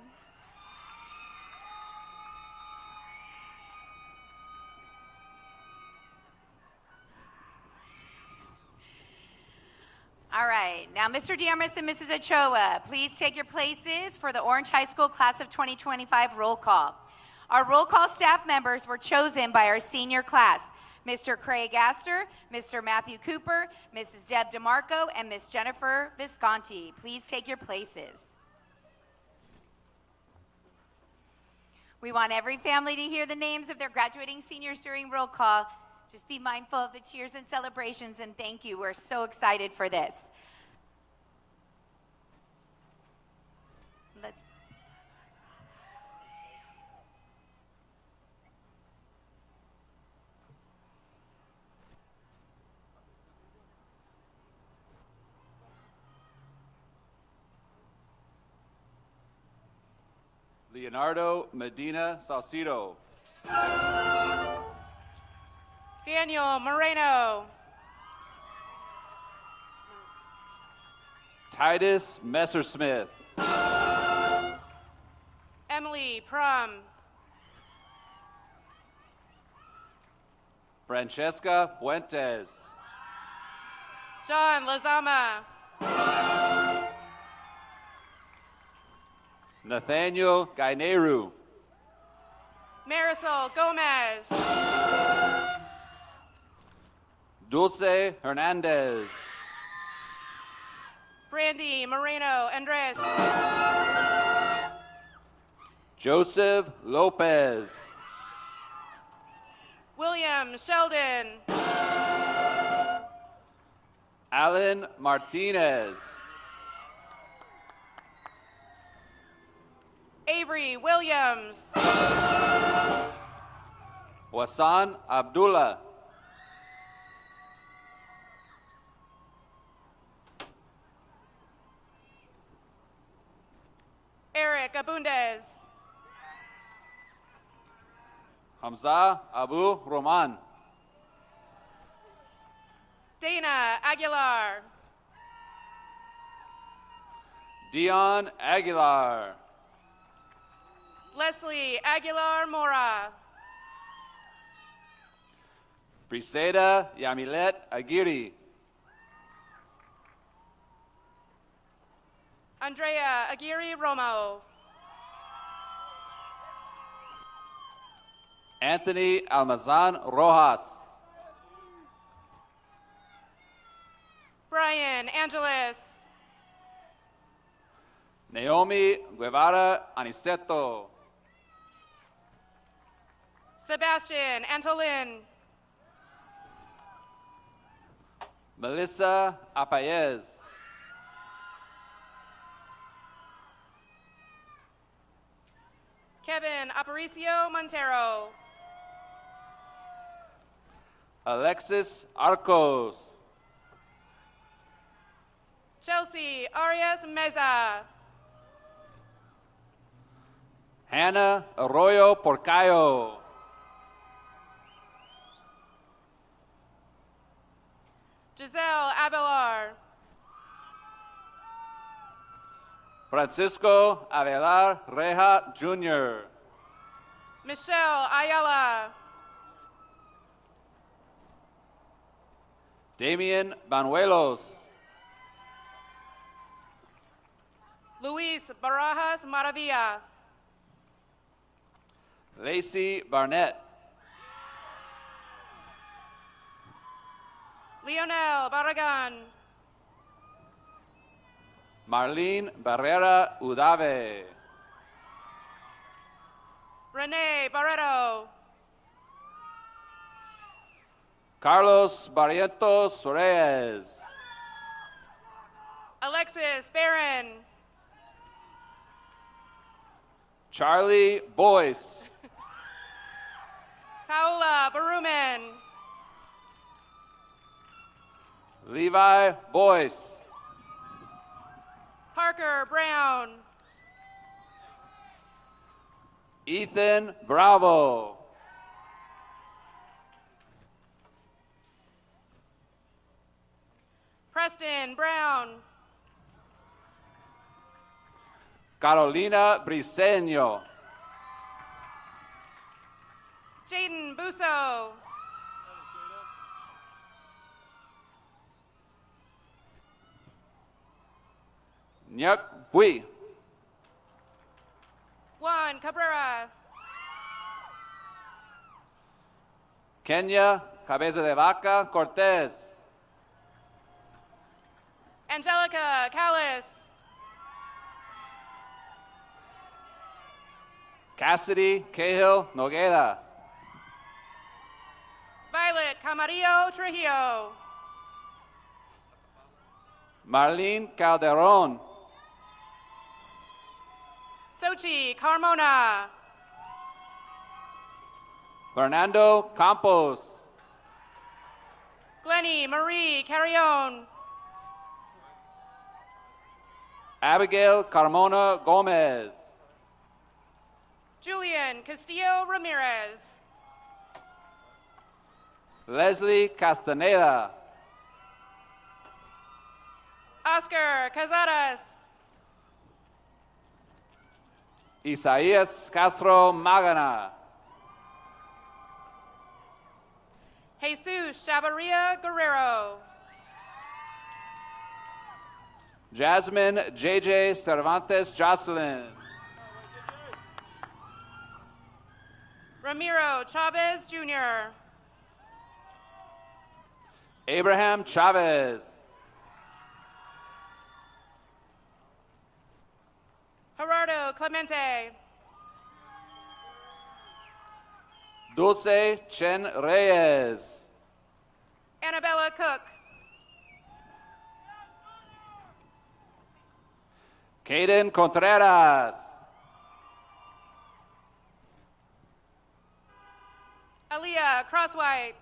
All right, now Mr. Diarmas and Mrs. Ochoa, please take your places for the Orange High School class of 2025 roll call. Our roll call staff members were chosen by our senior class, Mr. Craig Astor, Mr. Matthew Cooper, Mrs. Deb DeMarco, and Ms. Jennifer Visconti. Please take your places. We want every family to hear the names of their graduating seniors during roll call. Just be mindful of the cheers and celebrations, and thank you. We're so excited for this. Let's. Leonardo Medina Salcido. Daniel Moreno. Titus Messersmith. Emily Prum. Francesca Fuentes. John Lazama. Nathaniel Gaineru. Marisol Gomez. Dulce Hernandez. Brandy Moreno Andres. Joseph Lopez. William Sheldon. Alan Martinez. Avery Williams. Wasan Abdullah. Eric Abundez. Hamza Abu Roman. Dana Aguilar. Dion Aguilar. Leslie Aguilar Mora. Briseda Yamilet Aguirre. Andrea Aguirre Romo. Anthony Almazan Rojas. Brian Angeles. Naomi Guevara Aniceto. Sebastian Antolin. Melissa Apayez. Kevin Aparicio Montero. Alexis Arcos. Chelsea Arias Meza. Hannah Arroyo Porcayo. Giselle Abelar. Francisco Avelar Reja Jr. Michelle Ayala. Damian Banuelos. Luis Barajas Maravilla. Lacey Barnett. Leonel Barragan. Marlene Barrera Udave. Renee Barreto. Carlos Barrientos Reyes. Alexis Barron. Charlie Boyce. Paola Baruman. Levi Boyce. Parker Brown. Ethan Bravo. Preston Brown. Carolina Briseño. Jaden Busso. Nhật Bui. Juan Cabrera. Kenya Cabeza de Vaca Cortez. Angelica Callis. Cassidy Cahill Noguera. Violet Camarillo Trujillo. Marlene Calderon. Sochi Carmona. Fernando Campos. Glennie Marie Carrion. Abigail Carmona Gomez. Julian Castillo Ramirez. Leslie Castaneda. Oscar Cazares. Isaías Castro Magana. Jesus Chavarria Guerrero. Jasmine JJ Cervantes Jocelyn. Ramiro Chavez Jr. Abraham Chavez. Gerardo Clemente. Dulce Chen Reyes. Annabella Cook. Caden Contreras. Aaliyah Crosswhite.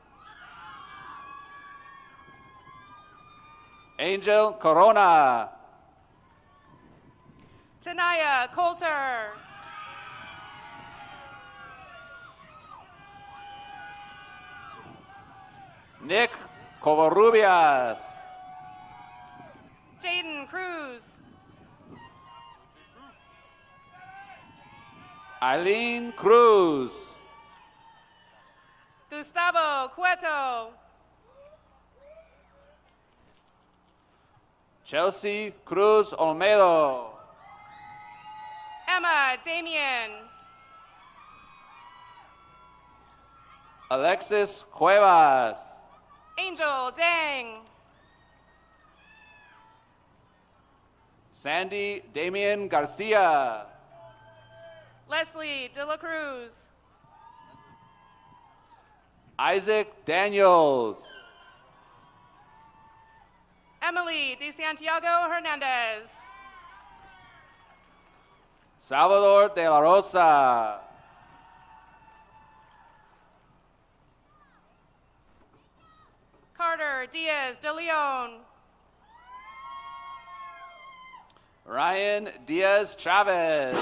Angel Corona. Tanaya Coulter. Nick Covarrubias. Jaden Cruz. Eileen Cruz. Gustavo Cueto. Chelsea Cruz Olmedo. Emma Damien. Alexis Cuevas. Angel Dang. Sandy Damian Garcia. Leslie De La Cruz. Isaac Daniels. Emily De Santiago Hernandez. Salvador de la Rosa. Carter Diaz de Leon. Ryan Diaz Chavez.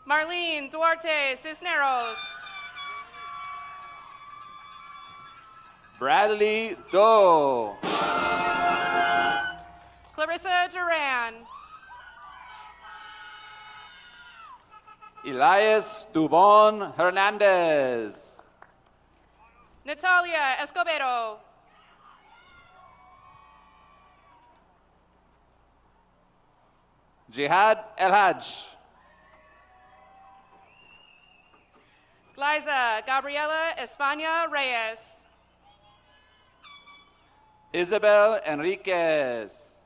Marlene Duarte Cisneros. Bradley Doe. Clarissa Duran. Elias Dubon Hernandez. Natalia Escobedo. Jihad El Haj. Liza Gabriela España Reyes. Isabel Enriquez.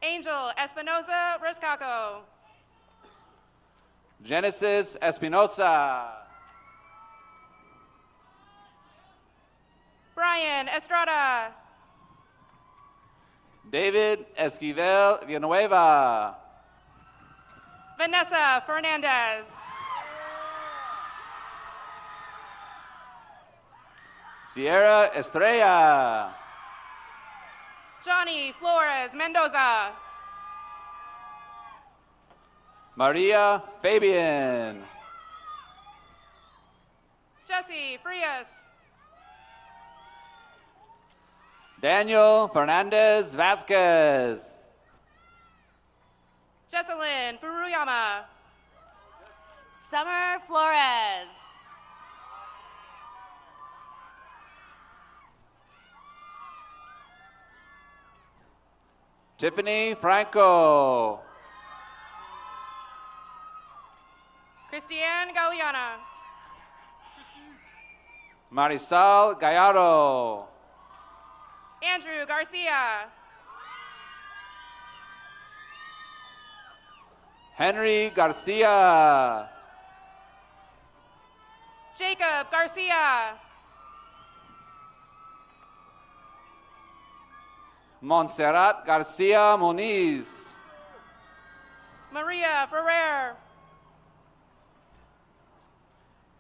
Angel Espinoza Rescaco. Genesis Espinosa. Brian Estrada. David Esquivel Villanueva. Vanessa Fernandez. Sierra Estrella. Johnny Flores Mendoza. Maria Fabian. Jesse Frias. Daniel Fernandez Vasquez. Jesselyn Furuyama. Summer Flores. Tiffany Franco. Christiane Galeana. Marisol Gallardo. Andrew Garcia. Henry Garcia. Jacob Garcia. Montserrat Garcia Moniz. Maria Ferrer.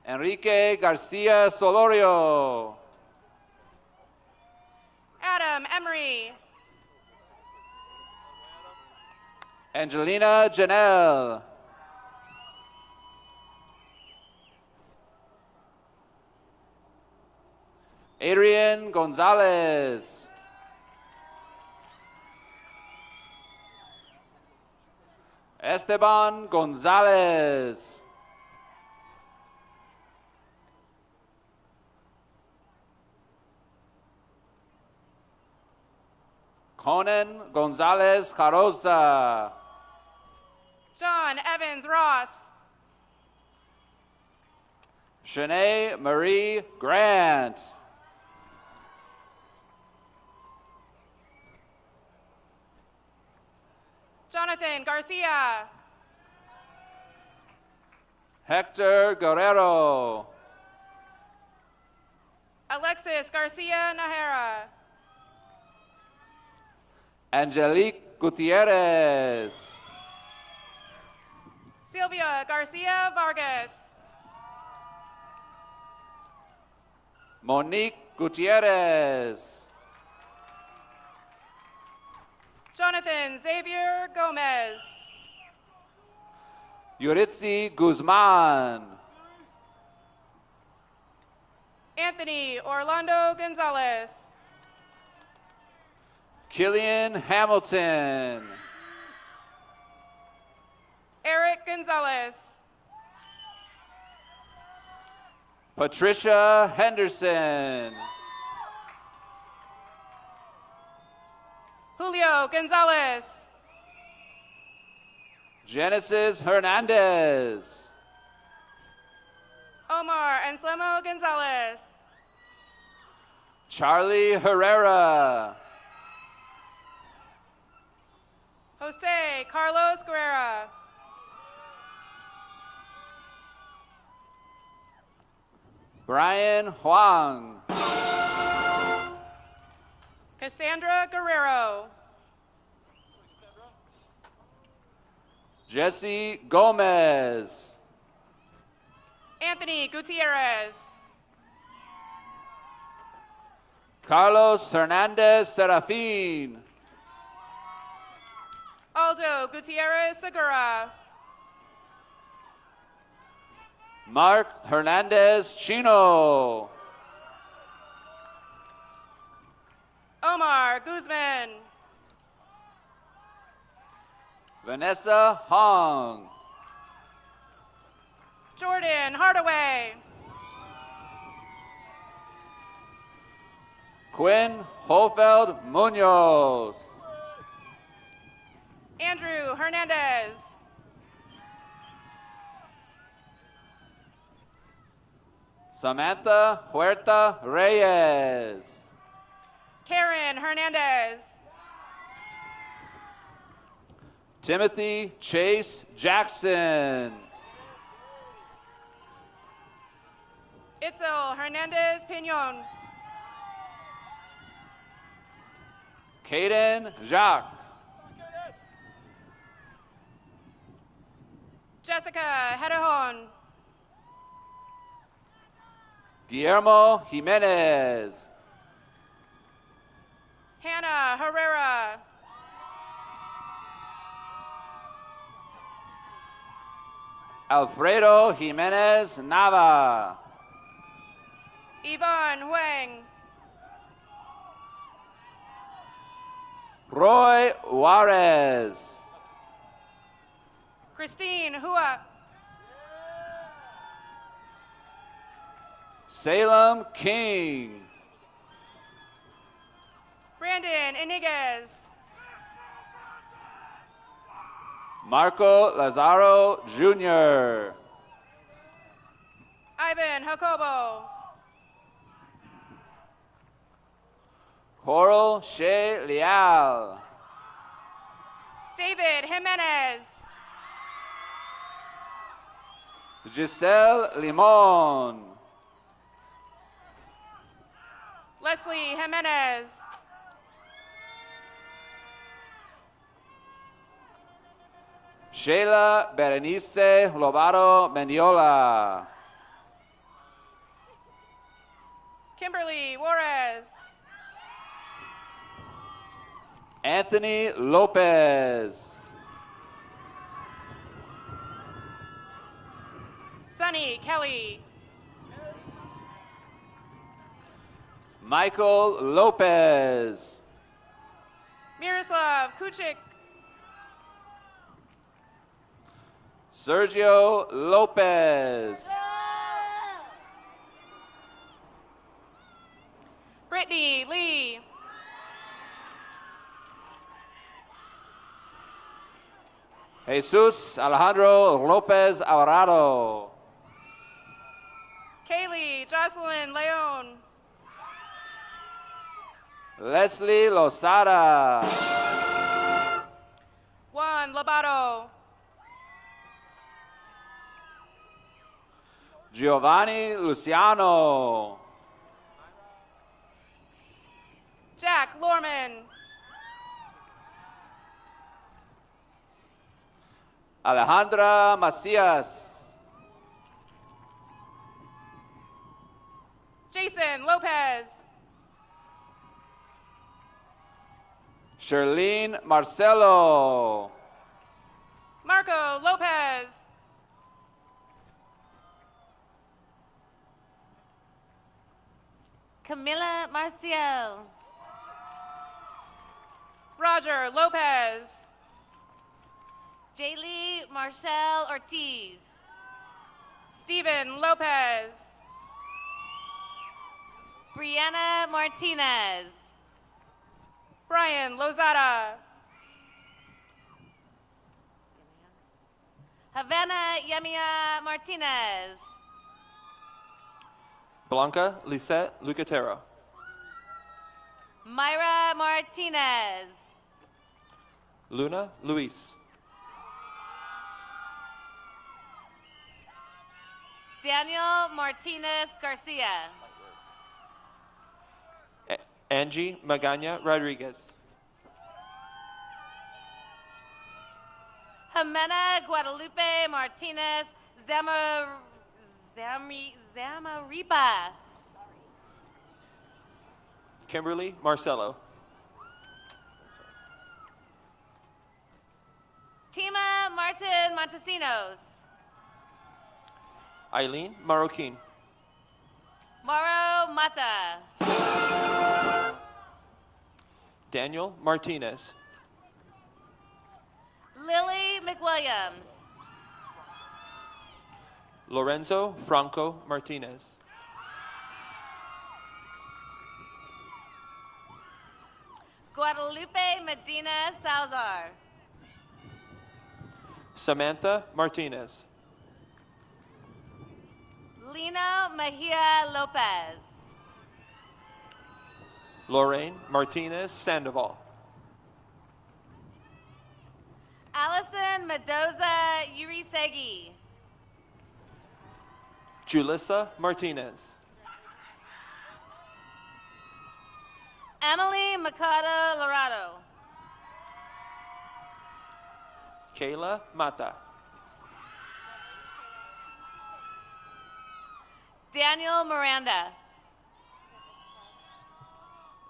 Enrique Garcia Solorio. Adam Emery. Angelina Janelle. Adrian Gonzalez. Esteban Gonzalez. Conan Gonzalez Carosa. John Evans Ross. Shanae Marie Grant. Jonathan Garcia. Hector Guerrero. Alexis Garcia Nahara. Angelique Gutierrez. Sylvia Garcia Vargas. Monique Gutierrez. Jonathan Xavier Gomez. Yuritsi Guzman. Anthony Orlando Gonzalez. Killian Hamilton. Eric Gonzalez. Patricia Henderson. Julio Gonzalez. Genesis Hernandez. Omar Anselmo Gonzalez. Charlie Herrera. Jose Carlos Guerrera. Brian Huang. Cassandra Guerrero. Jesse Gomez. Anthony Gutierrez. Carlos Hernandez Serafin. Aldo Gutierrez Segura. Mark Hernandez Chino. Omar Guzman. Vanessa Hong. Jordan Hardaway. Quinn Hofeld Munoz. Andrew Hernandez. Samantha Huerta Reyes. Karen Hernandez. Timothy Chase Jackson. Itzel Hernandez Pinon. Caden Jacques. Jessica Hedejon. Guillermo Jimenez. Hannah Herrera. Alfredo Jimenez Nava. Yvonne Huang. Roy Juarez. Christine Hua. Salem King. Brandon Iniguez. Marco Lazaro Jr. Ivan Jacobo. Coral Shea Leal. David Jimenez. Giselle Limon. Leslie Jimenez. Sheila Berenice Lobato Meniola. Kimberly Juarez. Anthony Lopez. Sunny Kelly. Michael Lopez. Miroslav Kuchik. Sergio Lopez. Brittany Lee. Jesus Alejandro Lopez Alvarado. Kaylee Jocelyn Leon. Leslie Lozada. Juan Lobato. Giovanni Luciano. Jack Lorman. Alejandra Macias. Jason Lopez. Sherlene Marcelo. Marco Lopez. Camila Marcial. Roger Lopez. Jaylee Marshall Ortiz. Steven Lopez. Brianna Martinez. Brian Lozada. Havana Yemia Martinez. Blanca Lisette Lucatero. Myra Martinez. Luna Luis. Daniel Martinez Garcia. Angie Magana Rodriguez. Jimena Guadalupe Martinez Zamariba. Kimberly Marcelo. Tima Martin Montesinos. Eileen Marroquin. Mauro Mata. Daniel Martinez. Lily McWilliams. Lorenzo Franco Martinez. Guadalupe Medina Salazar. Samantha Martinez. Lino Mejia Lopez. Lorraine Martinez Sandoval. Allison Mendoza Urisegi. Julissa Martinez. Emily Mikado Lorado. Kayla Mata. Daniel Miranda.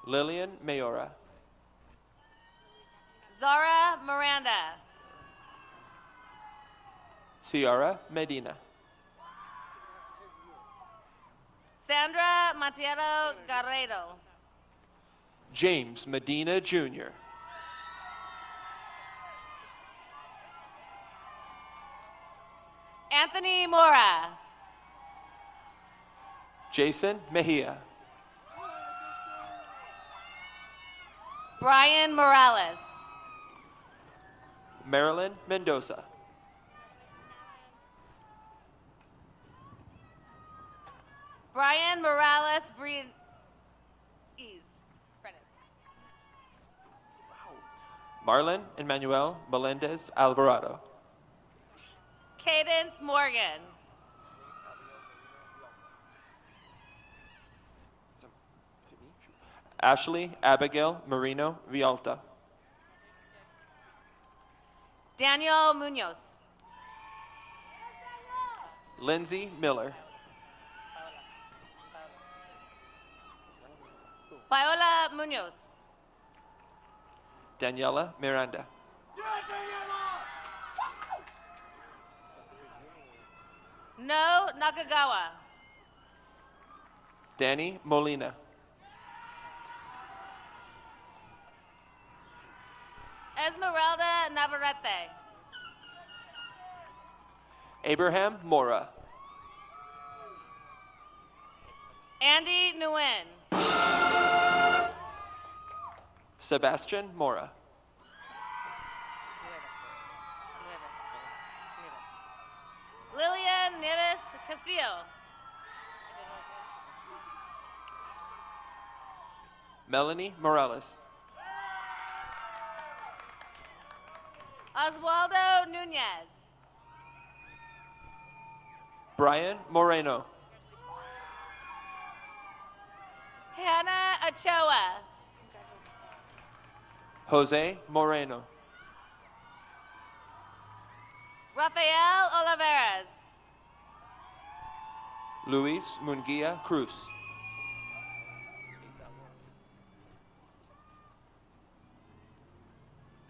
Lillian Mayora. Zara Miranda. Ciara Medina. Sandra Matiero Garredo. James Medina Jr. Anthony Mora. Jason Mejia. Brian Morales. Marilyn Mendoza. Brian Morales Breeze. Marlon Emmanuel Melendez Alvarado. Cadence Morgan. Ashley Abigail Marino Vialta. Daniel Munoz. Lindsay Miller. Viola Munoz. Daniela Miranda. No Nakagawa. Danny Molina. Esmeralda Navarrete. Abraham Mora. Andy Nguyen. Sebastian Mora. Castillo. Melanie Morales. Oswaldo Nunez. Brian Moreno. Hannah Ochoa. Jose Moreno. Rafael Oliveras. Luis Munguia Cruz.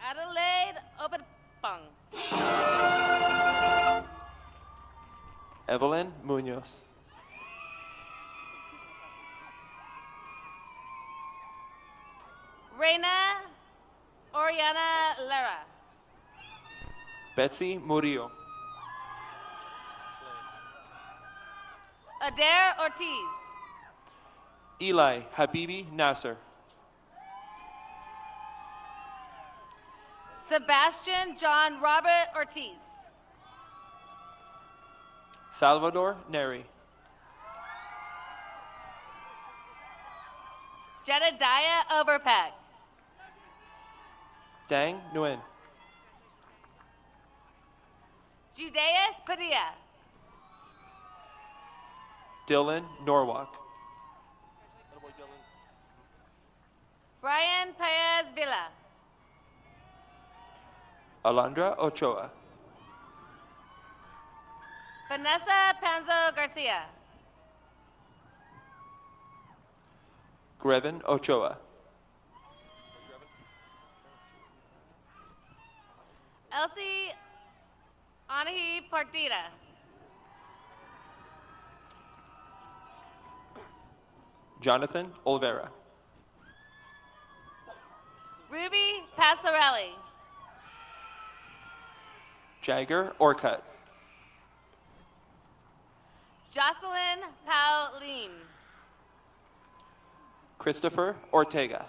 Adelaide Obapong. Evelyn Munoz. Reina Oriana Lara. Betsy Murillo. Adair Ortiz. Eli Habibi Nasser. Sebastian John Robert Ortiz. Salvador Neri. Jedediah Overpeck. Dang Nguyen. Judeus Padilla. Dylan Norwalk. Brian Paez Villa. Alondra Ochoa. Vanessa Panzo Garcia. Grevin Ochoa. Elsie Anahi Partida. Jonathan Olvera. Ruby Passarelli. Jagger Orcutt. Jocelyn Pauline. Christopher Ortega.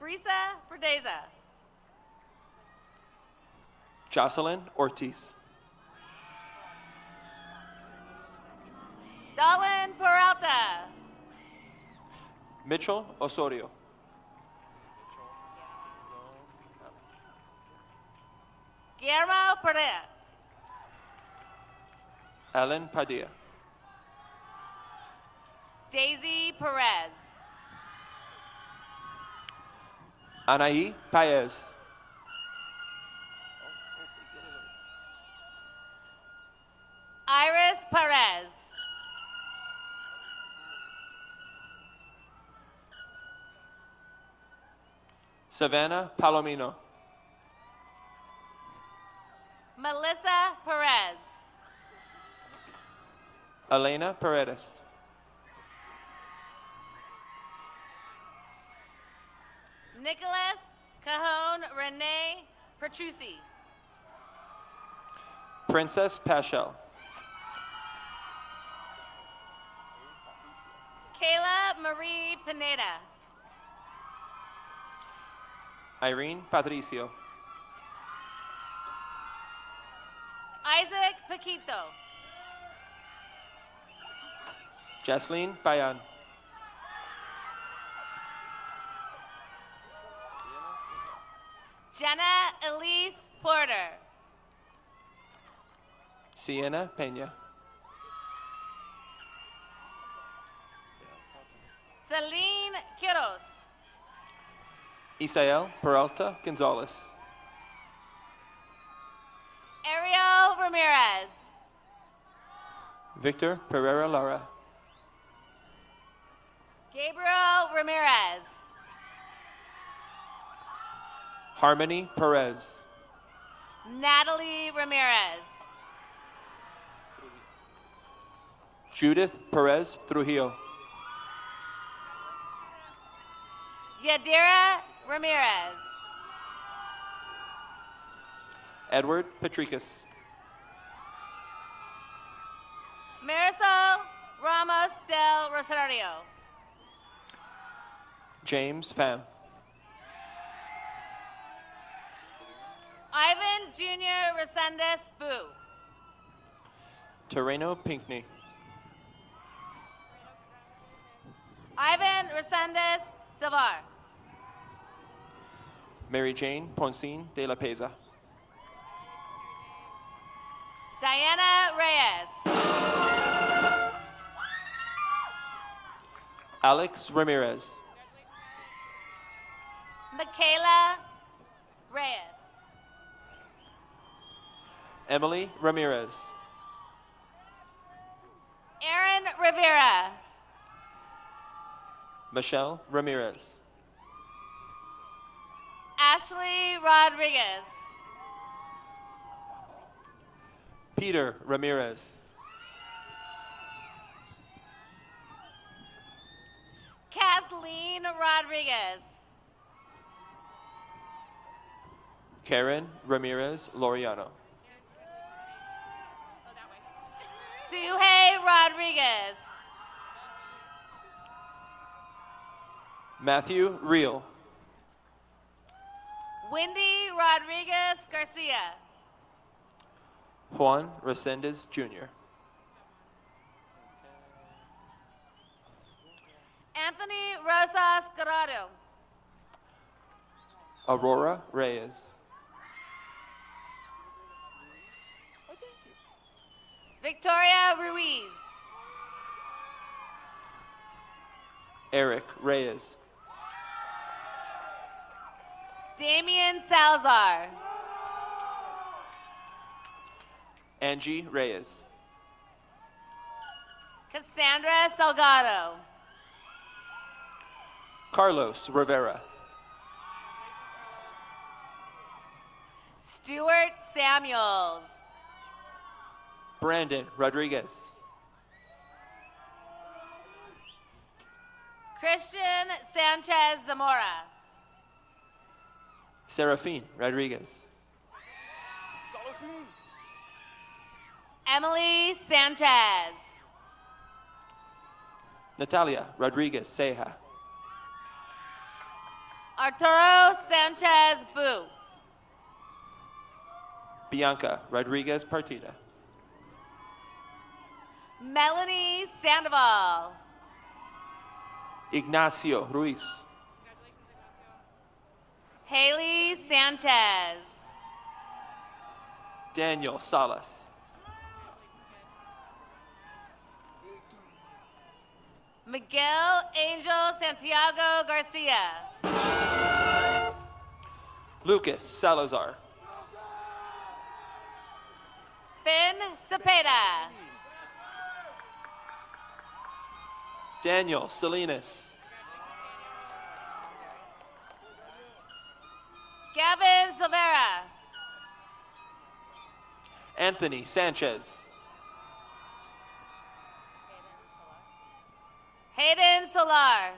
Brisa Verdeza. Jocelyn Ortiz. Dalin Peralta. Mitchell Osorio. Guillermo Perea. Alan Padilla. Daisy Perez. Anaí Paez. Iris Perez. Savannah Palomino. Melissa Perez. Elena Paredes. Nicholas Cajon Rene Petrucci. Princess Paschal. Kayla Marie Pineda. Irene Patricio. Isaac Paquito. Jasleen Payan. Jenna Elise Porter. Sienna Peña. Celine Quiros. Isael Peralta Gonzalez. Ariel Ramirez. Victor Pereira Lara. Gabriel Ramirez. Harmony Perez. Natalie Ramirez. Judith Perez Trujillo. Yadira Ramirez. Edward Patricus. Marisol Ramos del Rosario. James Pham. Ivan Jr. Resendez Boo. Terreno Pinckney. Ivan Resendez Silvar. Mary Jane Poncin de la Peza. Diana Reyes. Alex Ramirez. Michaela Reyes. Emily Ramirez. Aaron Rivera. Michelle Ramirez. Ashley Rodriguez. Peter Ramirez. Kathleen Rodriguez. Karen Ramirez Loriano. Suhey Rodriguez. Matthew Reel. Wendy Rodriguez Garcia. Juan Resendez Jr. Anthony Rosas Garado. Aurora Reyes. Victoria Ruiz. Eric Reyes. Damian Salazar. Angie Reyes. Cassandra Salgado. Carlos Rivera. Stuart Samuels. Brandon Rodriguez. Christian Sanchez Zamora. Serafine Rodriguez. Emily Sanchez. Natalia Rodriguez Ceja. Arturo Sanchez Boo. Bianca Rodriguez Partida. Melanie Sandoval. Ignacio Ruiz. Haley Sanchez. Daniel Salas. Miguel Angel Santiago Garcia. Lucas Salazar. Finn Cepeda. Daniel Salinas. Gavin Silvera. Anthony Sanchez. Hayden Solar.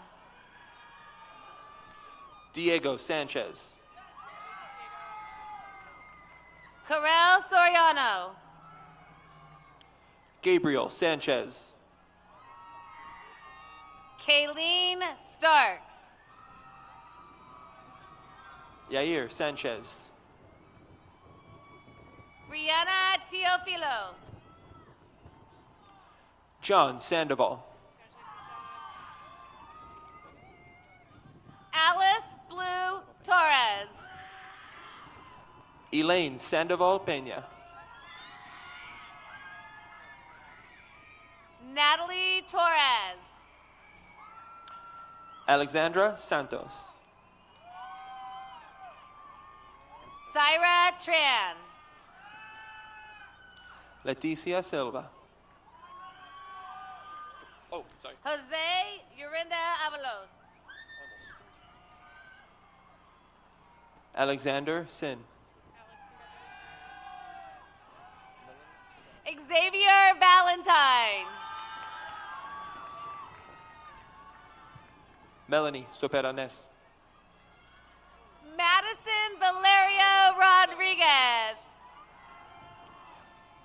Diego Sanchez. Karel Soriano. Gabriel Sanchez. Kayleen Starks. Yair Sanchez. Brianna Teofilo. John Sandoval. Alice Blue Torres. Elaine Sandoval Peña. Natalie Torres. Alexandra Santos. Syra Tran. Leticia Silva. Oh, sorry. Jose Yurinda Avalos. Alexander Sin. Xavier Valentine. Melanie Soperanes. Madison Valerio Rodriguez.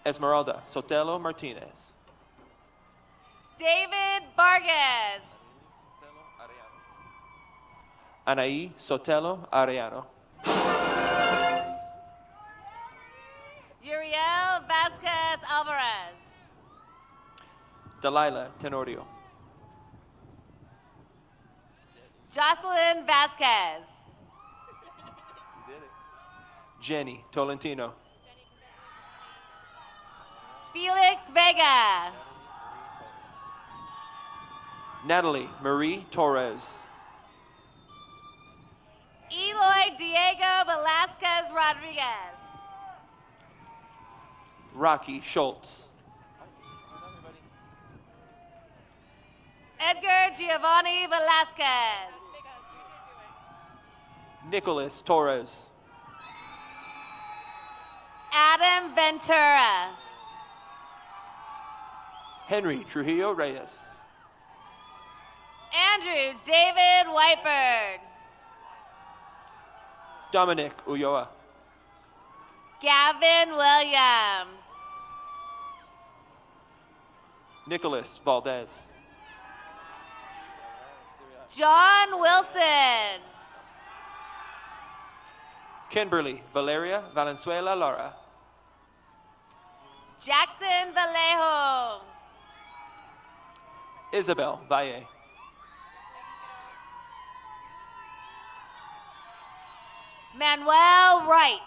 Esmeralda Sotelo Martinez. David Vargas. Anaí Sotelo Arellano. Uriel Vasquez Alvarez. Delilah Tenorio. Jocelyn Vasquez. Jenny Tolentino. Felix Vega. Natalie Marie Torres. Eloy Diego Velasquez Rodriguez. Rocky Schultz. Edgar Giovanni Velasquez. Nicholas Torres. Adam Ventura. Henry Trujillo Reyes. Andrew David Whitebird. Dominic Ulloa. Gavin Williams. Nicholas Valdez. John Wilson. Kimberly Valeria Valenzuela Lara. Jackson Vallejo. Isabel Valle. Manuel Wright.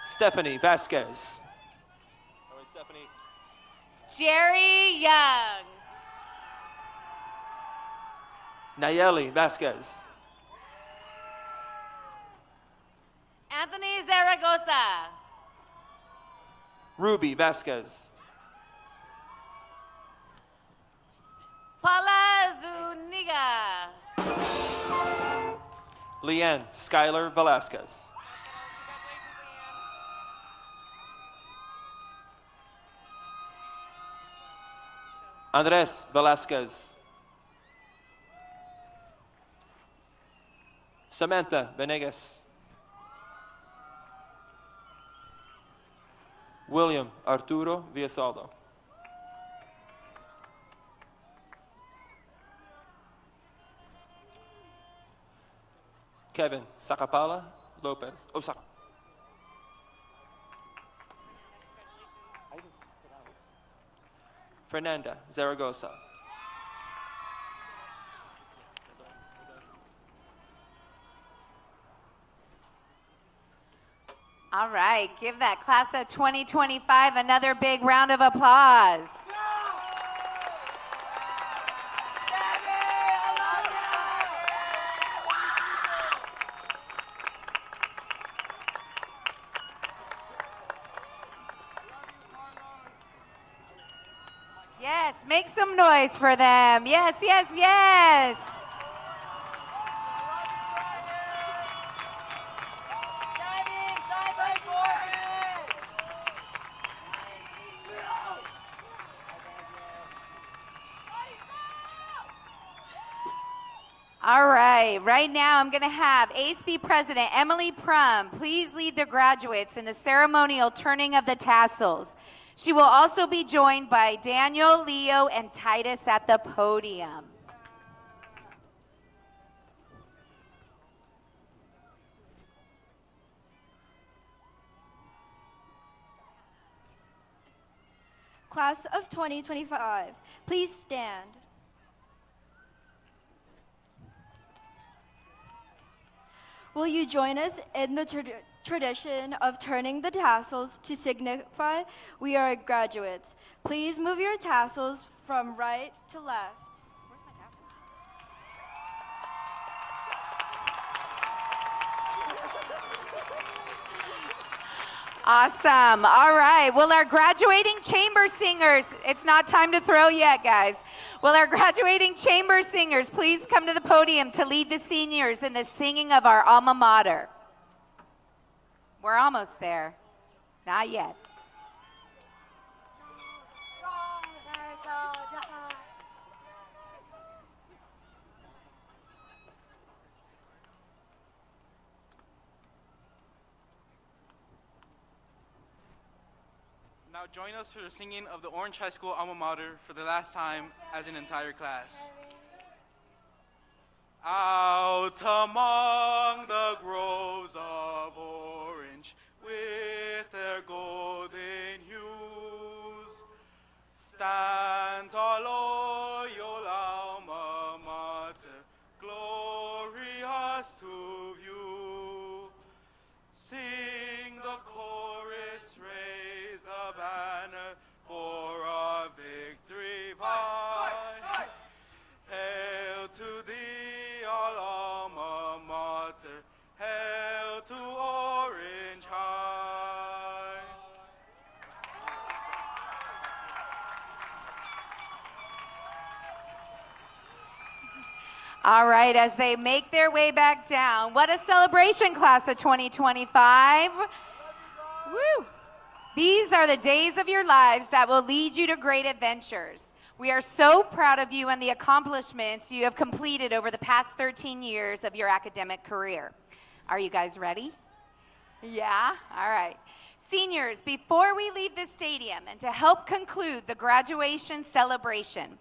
Stephanie Vasquez. Jerry Young. Nayeli Vasquez. Anthony Zaragoza. Ruby Vasquez. Paula Zuniga. Leanne Skylar Velasquez. Andres Velasquez. Samantha Venegas. William Arturo Villasaldo. Kevin Sacapala Lopez. Oh, Fernanda Zaragoza. All right, give that class of 2025 another big round of applause. Yes, make some noise for them. Yes, yes, yes. All right, right now I'm going to have ASB President Emily Prum please lead the graduates in the ceremonial turning of the tassels. She will also be joined by Daniel, Leo, and Titus at the podium. Class of 2025, please stand. Will you join us in the tradition of turning the tassels to signify we are graduates? Please move your tassels from right to left. Where's my tassel? Awesome. All right. Will our graduating chamber singers, it's not time to throw yet, guys. Will our graduating chamber singers please come to the podium to lead the seniors in the singing of our alma mater? We're almost there. Not yet. Now join us for the singing of the Orange High School alma mater for the last time as an entire class. Out among the groves of orange with their golden hues stands our loyal alma mater, glorious to view. Sing the chorus, raise the banner for our victory by. Hail to thee, our alma mater, hail to Orange High. All right, as they make their way back down, what a celebration, class of 2025. Woo! These are the days of your lives that will lead you to great adventures. We are so proud of you and the accomplishments you have completed over the past 13 years of your academic career. Are you guys ready? Yeah? All right. Seniors, before we leave the stadium and to help conclude the graduation celebration,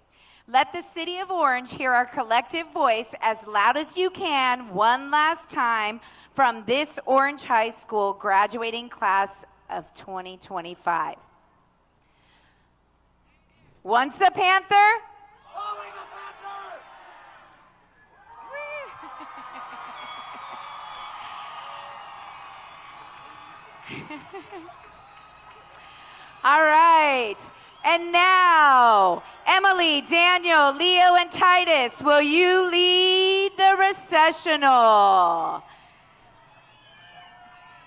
let the city of Orange hear our collective voice as loud as you can one last time from this Orange High School graduating class of 2025. Once a Panther. Always a Panther! All right. And now, Emily, Daniel, Leo, and Titus, will you lead the recessional?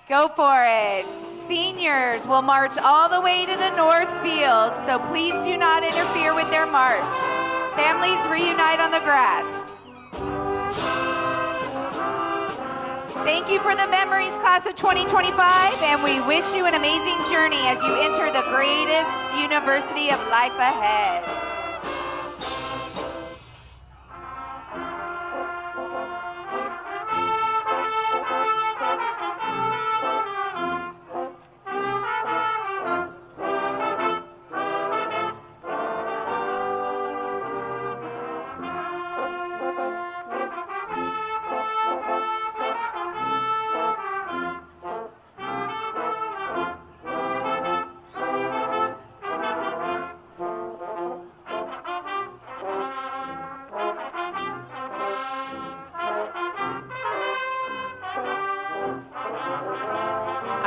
Go for it. Seniors will march all the way to the north field, so please do not interfere with their march. Families reunite on the grass. Thank you for the memories, class of 2025, and we wish you an amazing journey as you enter the greatest university of life ahead.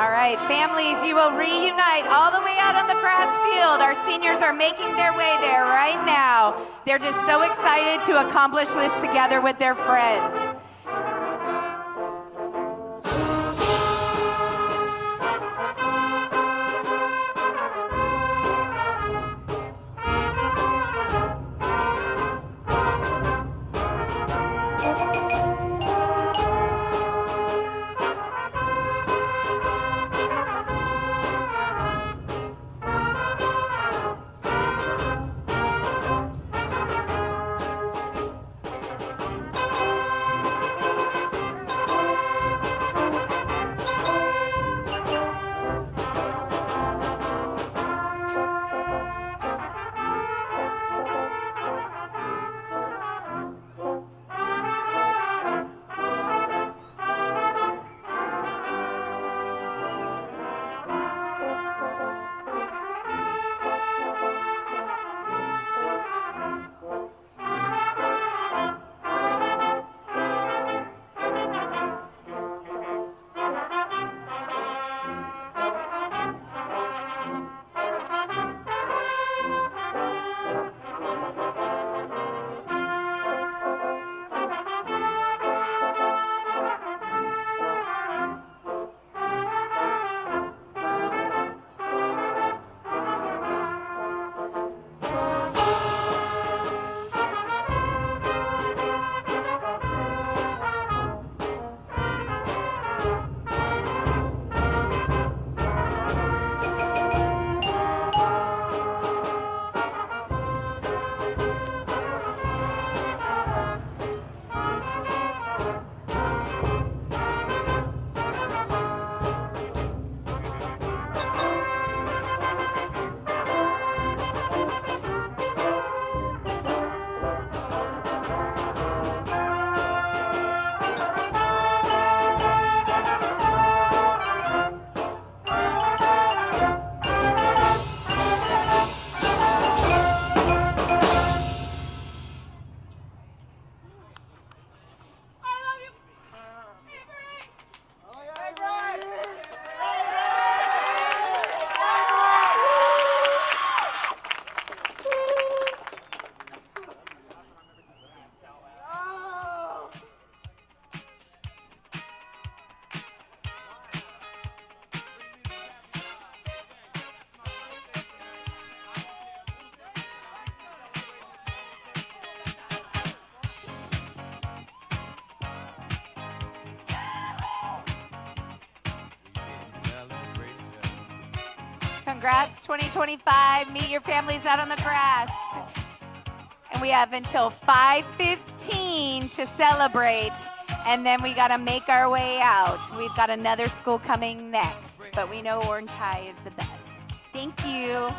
All right, families, you will reunite all the way out on the grass field. Our seniors are making their way there right now. They're just so excited to accomplish this together with their friends. Congrats, 2025. Meet your families out on the grass. And we have until 5:15 to celebrate. And then we got to make our way out. We've got another school coming next. But we know Orange High is the best. Thank you.